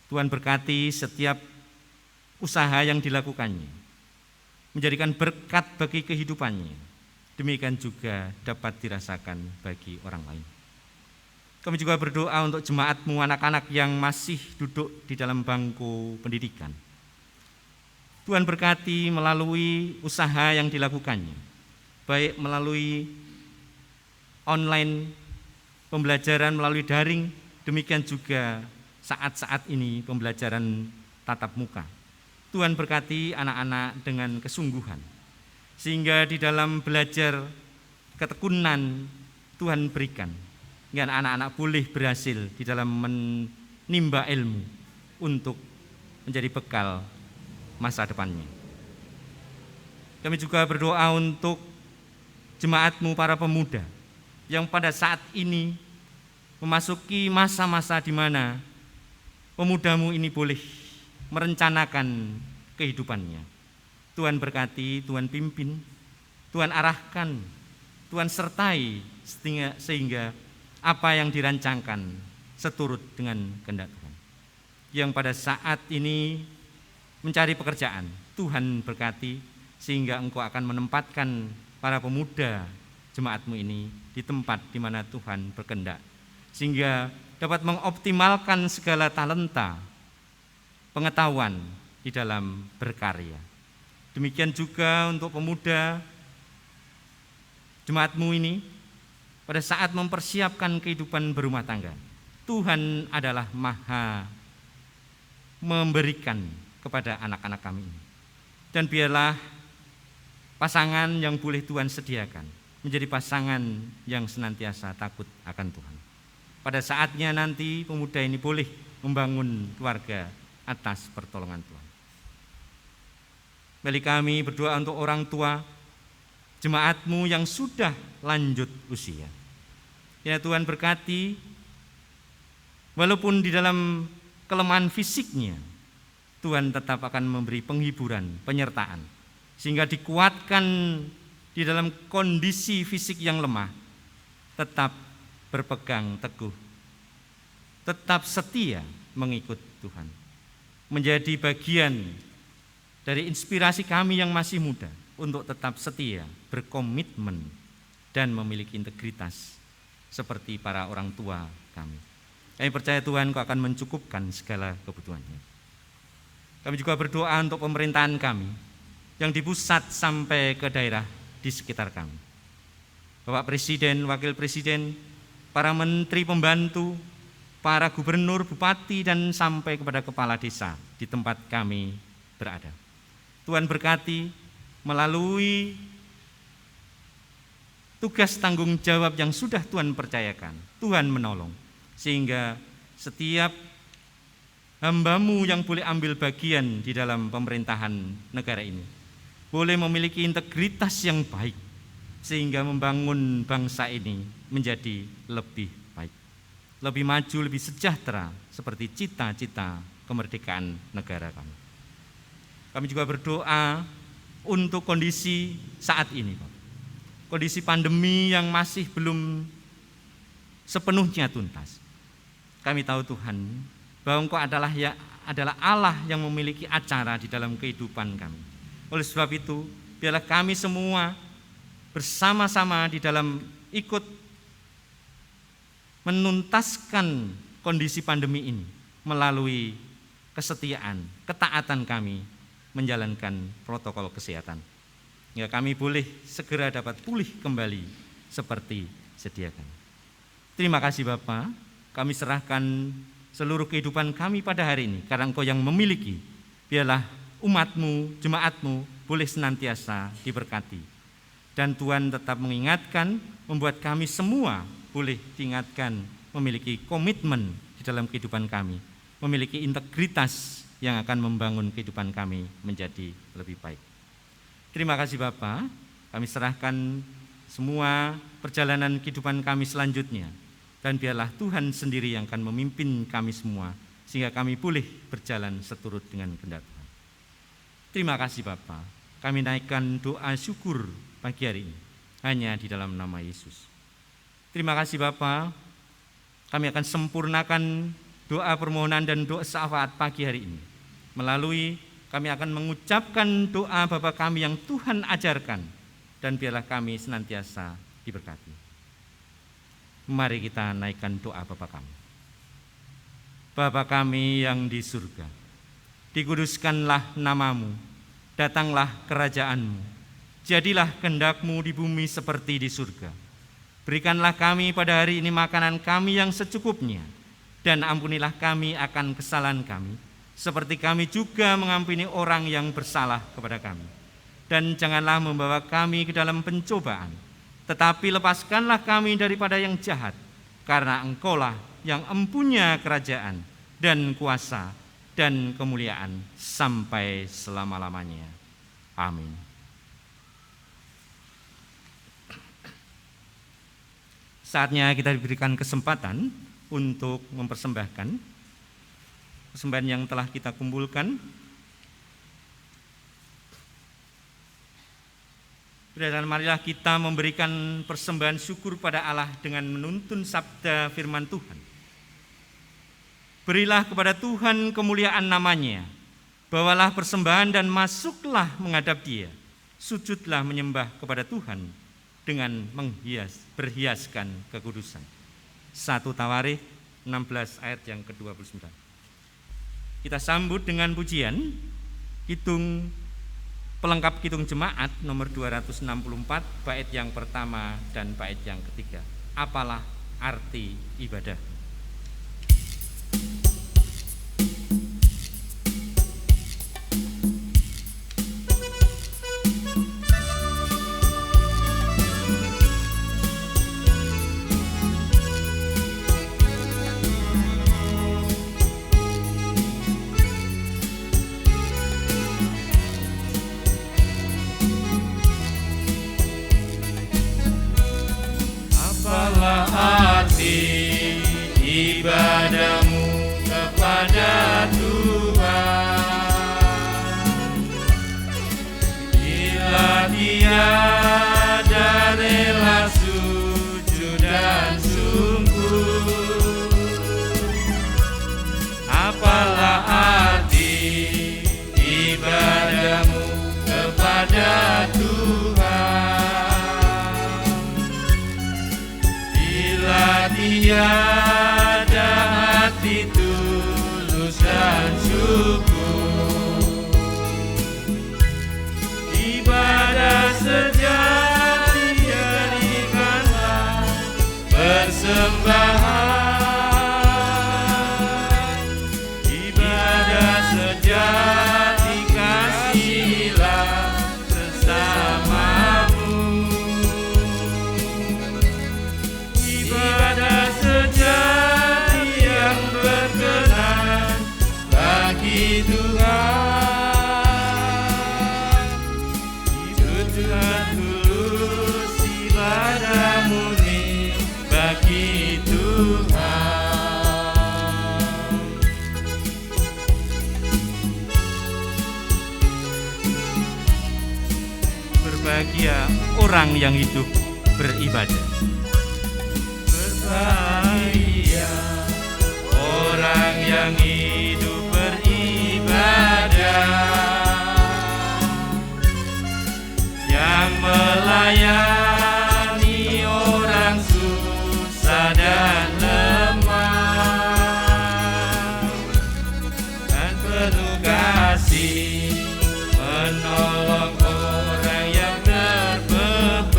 C: Tuhan berkati setiap usaha yang dilakukannya, menjadikan berkat bagi kehidupannya, demikian juga dapat dirasakan bagi orang lain. Kami juga berdoa untuk jemaat-Mu, anak-anak yang masih duduk di dalam bangku pendidikan. Tuhan berkati melalui usaha yang dilakukannya, baik melalui online, pembelajaran melalui daring, demikian juga saat-saat ini pembelajaran tatap muka. Tuhan berkati anak-anak dengan kesungguhan, sehingga di dalam belajar ketekunan Tuhan berikan, hingga anak-anak boleh berhasil di dalam menimba ilmu untuk menjadi bekal masa depannya. Kami juga berdoa untuk jemaat-Mu para pemuda yang pada saat ini memasuki masa-masa di mana pemuda-Mu ini boleh merencanakan kehidupannya. Tuhan berkati, Tuhan pimpin, Tuhan arahkan, Tuhan sertai sehingga apa yang dirancangkan seturut dengan kehendak Tuhan. Yang pada saat ini mencari pekerjaan, Tuhan berkati sehingga Engkau akan menempatkan para pemuda jemaat-Mu ini di tempat di mana Tuhan berkehendak, sehingga dapat mengoptimalkan segala talenta, pengetahuan di dalam berkarya. Demikian juga untuk pemuda jemaat-Mu ini pada saat mempersiapkan kehidupan berumah tangga. Tuhan adalah Maha memberikan kepada anak-anak kami ini. Dan biarlah pasangan yang boleh Tuhan sediakan menjadi pasangan yang senantiasa takut akan Tuhan. Pada saatnya nanti pemuda ini boleh membangun keluarga atas pertolongan Tuhan. Kembali kami berdoa untuk orang tua jemaat-Mu yang sudah lanjut usia. Ya Tuhan berkati, walaupun di dalam kelemahan fisiknya, Tuhan tetap akan memberi penghiburan, penyertaan, sehingga dikuatkan di dalam kondisi fisik yang lemah, tetap berpegang teguh, tetap setia mengikut Tuhan, menjadi bagian dari inspirasi kami yang masih muda untuk tetap setia, berkomitmen, dan memiliki integritas seperti para orang tua kami. Kami percaya Tuhan Kau akan mencukupkan segala kebutuhannya. Kami juga berdoa untuk pemerintahan kami yang di pusat sampai ke daerah di sekitar kami. Bapak Presiden, Wakil Presiden, para menteri pembantu, para gubernur, bupati, dan sampai kepada kepala desa di tempat kami berada. Tuhan berkati melalui tugas tanggung jawab yang sudah Tuhan percayakan. Tuhan menolong sehingga setiap hamba-Mu yang boleh ambil bagian di dalam pemerintahan negara ini boleh memiliki integritas yang baik sehingga membangun bangsa ini menjadi lebih baik, lebih maju, lebih sejahtera seperti cita-cita kemerdekaan negara kami. Kami juga berdoa untuk kondisi saat ini, Pak. Kondisi pandemi yang masih belum sepenuhnya tuntas. Kami tahu Tuhan bahwa Engkau adalah Allah yang memiliki acara di dalam kehidupan kami. Oleh sebab itu, biarlah kami semua bersama-sama di dalam ikut menuntaskan kondisi pandemi ini melalui kesetiaan, ketaatan kami menjalankan protokol kesehatan. Ya, kami boleh segera dapat pulih kembali seperti sedia kala. Terima kasih Bapa, kami serahkan seluruh kehidupan kami pada hari ini karena Engkau yang memiliki. Biarlah umat-Mu, jemaat-Mu boleh senantiasa diberkati. Dan Tuhan tetap mengingatkan, membuat kami semua boleh diingatkan memiliki komitmen di dalam kehidupan kami, memiliki integritas yang akan membangun kehidupan kami menjadi lebih baik. Terima kasih Bapa, kami serahkan semua perjalanan kehidupan kami selanjutnya, dan biarlah Tuhan sendiri yang akan memimpin kami semua sehingga kami boleh berjalan seturut dengan kehendak Tuhan. Terima kasih Bapa, kami naikkan doa syukur pagi hari ini hanya di dalam nama Yesus. Terima kasih Bapa, kami akan sempurnakan doa permohonan dan doa syafaat pagi hari ini. Melalui kami akan mengucapkan doa Bapa kami yang Tuhan ajarkan, dan biarlah kami senantiasa diberkati. Mari kita naikkan doa Bapa kami. Bapa kami yang di surga, dikuduskanlah nama-Mu, datanglah kerajaan-Mu, jadilah kehendak-Mu di bumi seperti di surga. Berikanlah kami pada hari ini makanan kami yang secukupnya, dan ampunilah kami akan kesalahan kami, seperti kami juga mengampuni orang yang bersalah kepada kami. dan janganlah membawa kami ke dalam pencobaan, tetapi lepaskanlah kami daripada yang jahat, karena Engkaulah yang empunya kerajaan dan kuasa dan kemuliaan sampai selama-lamanya. Amin. Saatnya kita diberikan kesempatan untuk mempersembahkan persembahan yang telah kita kumpulkan. Dan marilah kita memberikan persembahan syukur pada Allah dengan menuntun sabda firman Tuhan. Berilah kepada Tuhan kemuliaan namanya, bawalah persembahan dan masuklah menghadap Dia, sujudlah menyembah kepada Tuhan dengan berhiaskan kekudusan. 1 Tawarikh 16 ayat yang ke-29. Kita sambut dengan pujian pelengkap Kidung Jemaat nomor 264, bait yang pertama dan bait yang ketiga. Apalah arti ibadah?
A: Ibadahmu kepada Tuhan, bila tiada rela sujud dan sungguh. Apalah arti ibadahmu kepada Tuhan, bila tiada hati tulus dan syukur. Ibadah sejati jadikanlah persembahan. Ibadah sejati kasihilah sesamamu. Ibadah sejati yang berkenan bagi Tuhan. Sujud tulus ibadah murni bagi Tuhan.
C: Berbahagia orang yang hidup beribadah.
A: Berbahagia orang yang hidup beribadah, yang melayani orang susah dan lemah, dan penuh kasih menolong orang yang terbeban.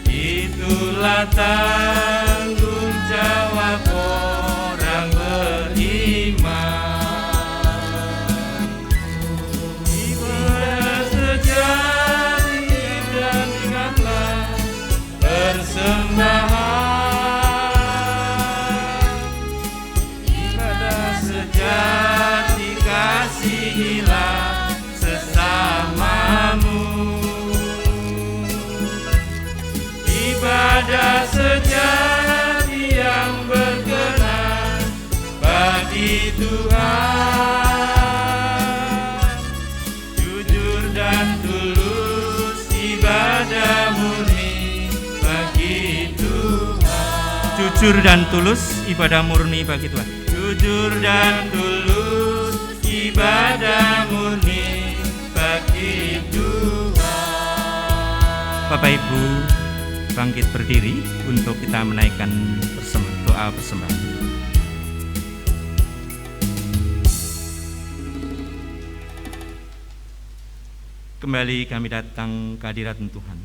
A: Itulah tanggung jawab orang beriman. Ibadah sejati dan ingatlah persembahan. Ibadah sejati kasihilah sesamamu. Ibadah sejati yang berkenan bagi Tuhan. Jujur dan tulus ibadah murni bagi Tuhan.
C: Jujur dan tulus ibadah murni bagi Tuhan.
A: Jujur dan tulus ibadah murni bagi Tuhan.
C: Bapak Ibu, bangkit berdiri untuk kita menaikkan doa persembahan. Kembali kami datang ke hadirat Tuhan,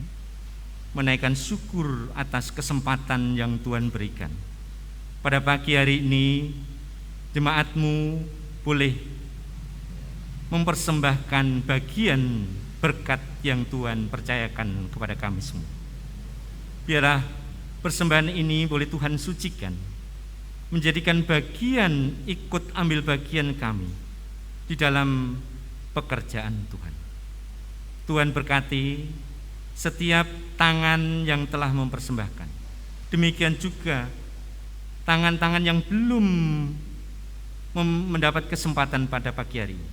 C: menaikkan syukur atas kesempatan yang Tuhan berikan. Pada pagi hari ini, jemaat-Mu boleh mempersembahkan bagian berkat yang Tuhan percayakan kepada kami semua. Biarlah persembahan ini boleh Tuhan sucikan, menjadikan bagian ikut ambil bagian kami di dalam pekerjaan Tuhan. Tuhan berkati setiap tangan yang telah mempersembahkan. Demikian juga tangan-tangan yang belum mendapat kesempatan pada pagi hari ini.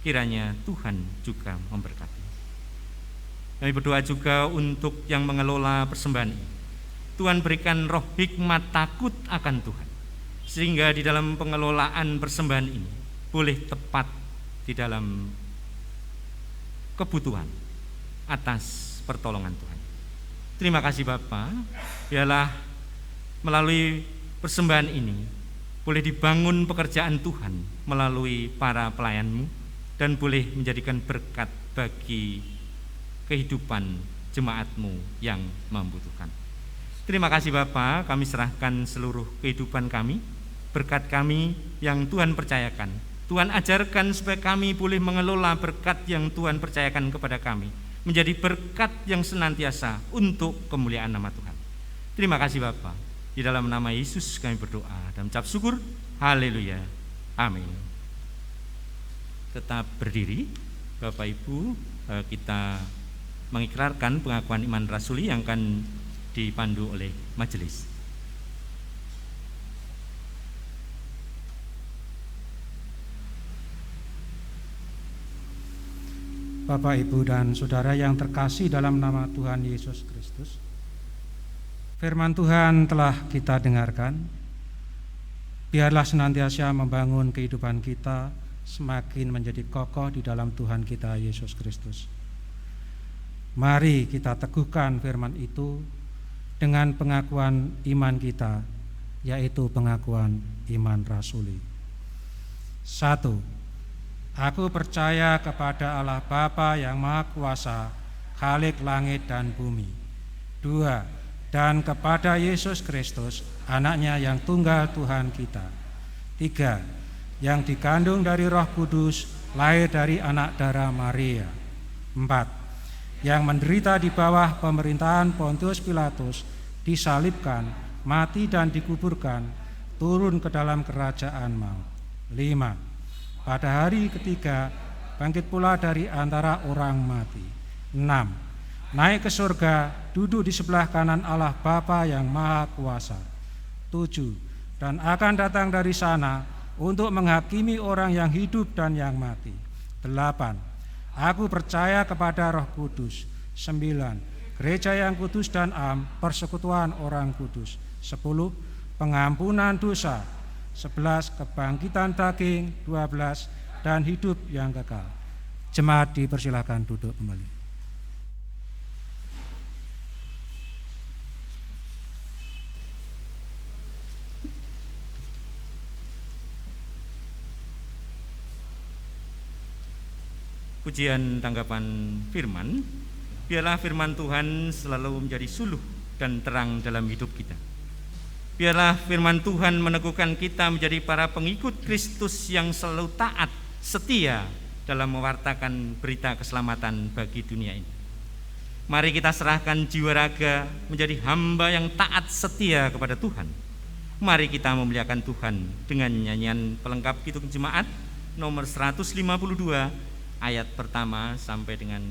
C: Kiranya Tuhan juga memberkati. Kami berdoa juga untuk yang mengelola persembahan ini. Tuhan berikan roh hikmat takut akan Tuhan, sehingga di dalam pengelolaan persembahan ini boleh tepat di dalam kebutuhan atas pertolongan Tuhan. Terima kasih Bapa, biarlah melalui persembahan ini boleh dibangun pekerjaan Tuhan melalui para pelayan-Mu dan boleh menjadikan berkat bagi kehidupan jemaat-Mu yang membutuhkan. Terima kasih Bapa, kami serahkan seluruh kehidupan kami, berkat kami yang Tuhan percayakan. Tuhan ajarkan supaya kami boleh mengelola berkat yang Tuhan percayakan kepada kami, menjadi berkat yang senantiasa untuk kemuliaan nama Tuhan. Terima kasih Bapa. Di dalam nama Yesus kami berdoa dan mengucap syukur. Haleluya. Amin. Tetap berdiri Bapak Ibu, kita mengikrarkan pengakuan iman rasuli yang akan dipandu oleh majelis.
D: Bapak, Ibu, dan Saudara yang terkasih dalam nama Tuhan Yesus Kristus, firman Tuhan telah kita dengarkan. Biarlah senantiasa membangun kehidupan kita semakin menjadi kokoh di dalam Tuhan kita Yesus Kristus. Mari kita teguhkan firman itu dengan pengakuan iman kita, yaitu pengakuan iman rasuli. 1. Aku percaya kepada Allah Bapa yang Maha Kuasa, Khalik langit dan bumi. 2. Dan kepada Yesus Kristus, anaknya yang tunggal Tuhan kita. 3. Yang dikandung dari Roh Kudus, lahir dari anak darah Maria. 4. Yang menderita di bawah pemerintahan Pontius Pilatus, disalibkan, mati dan dikuburkan, turun ke dalam kerajaan maut. 5. Pada hari ketiga bangkit pula dari antara orang mati. 6. Naik ke surga, duduk di sebelah kanan Allah Bapa yang Maha Kuasa. 7. Dan akan datang dari sana untuk menghakimi orang yang hidup dan yang mati. 8. Aku percaya kepada Roh Kudus. 9. Gereja yang kudus dan am, persekutuan orang kudus. 10. Pengampunan dosa. 11. Kebangkitan daging. 12. Dan hidup yang kekal. Jemaat dipersilakan duduk kembali.
C: Pujian tanggapan firman. Biarlah firman Tuhan selalu menjadi suluh dan terang dalam hidup kita. Biarlah firman Tuhan meneguhkan kita menjadi para pengikut Kristus yang selalu taat, setia dalam mewartakan berita keselamatan bagi dunia ini. Mari kita serahkan jiwa raga menjadi hamba yang taat setia kepada Tuhan. Mari kita memuliakan Tuhan dengan nyanyian pelengkap Kidung Jemaat nomor 152 ayat pertama sampai dengan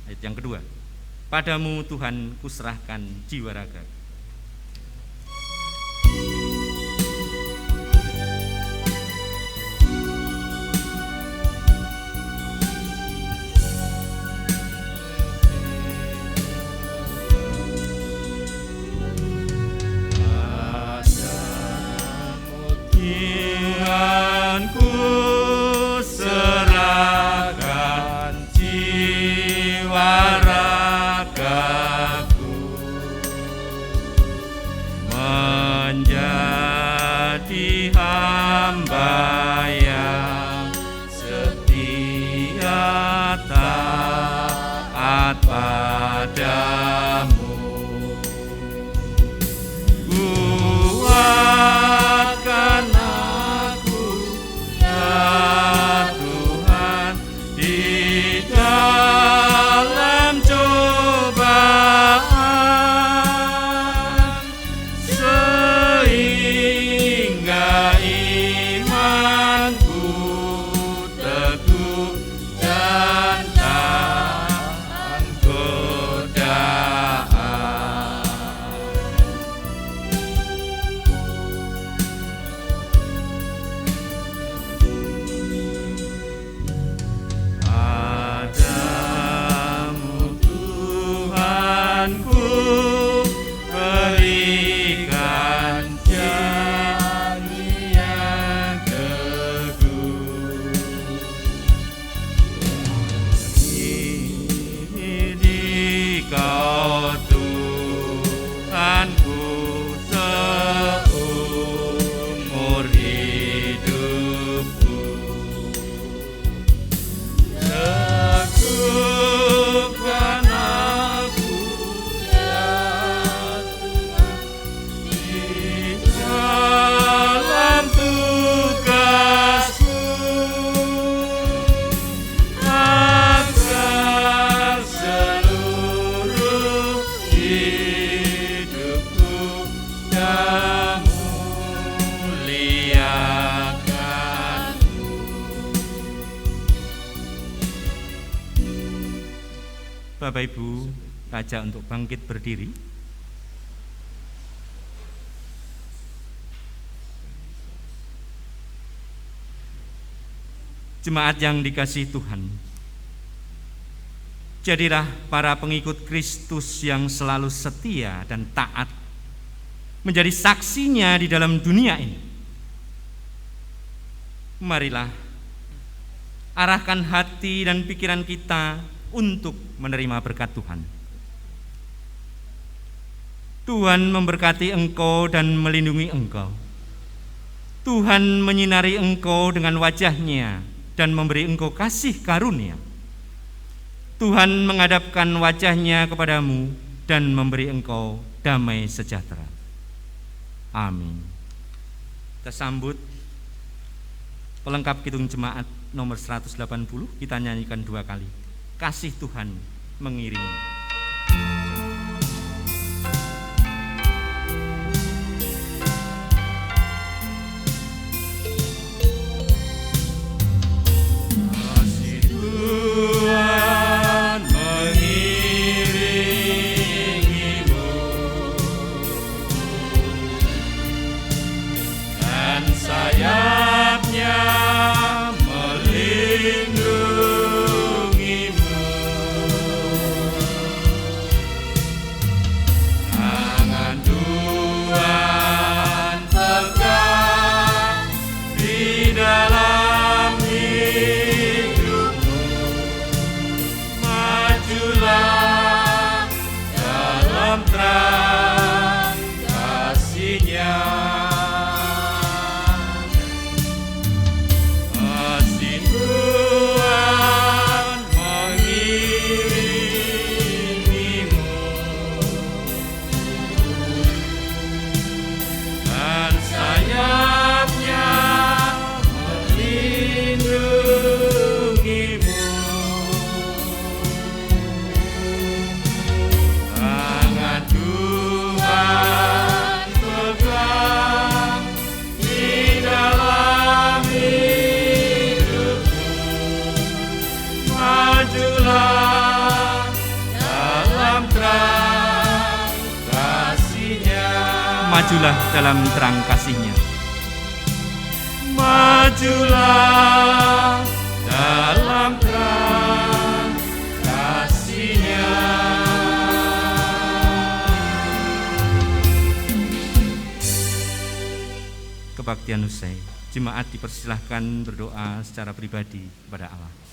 C: ayat yang kedua. Padamu Tuhan kuserahkan jiwa raga. Bapak Ibu, ajak untuk bangkit berdiri. Jemaat yang dikasihi Tuhan, jadilah para pengikut Kristus yang selalu setia dan taat, menjadi saksinya di dalam dunia ini. Marilah arahkan hati dan pikiran kita untuk menerima berkat Tuhan. Tuhan memberkati engkau dan melindungi engkau. Tuhan menyinari engkau dengan wajah-Nya dan memberi engkau kasih karunia. Tuhan menghadapkan wajah-Nya kepadamu dan memberi engkau damai sejahtera. Amin. Kita sambut pelengkap kidung jemaat nomor 180, kita nyanyikan 2 kali. Kasih Tuhan mengiringi. Majulah dalam terang kasih-Nya. Majulah dalam terang kasih-Nya. Kebaktian usai, jemaat dipersilahkan berdoa secara pribadi kepada Allah.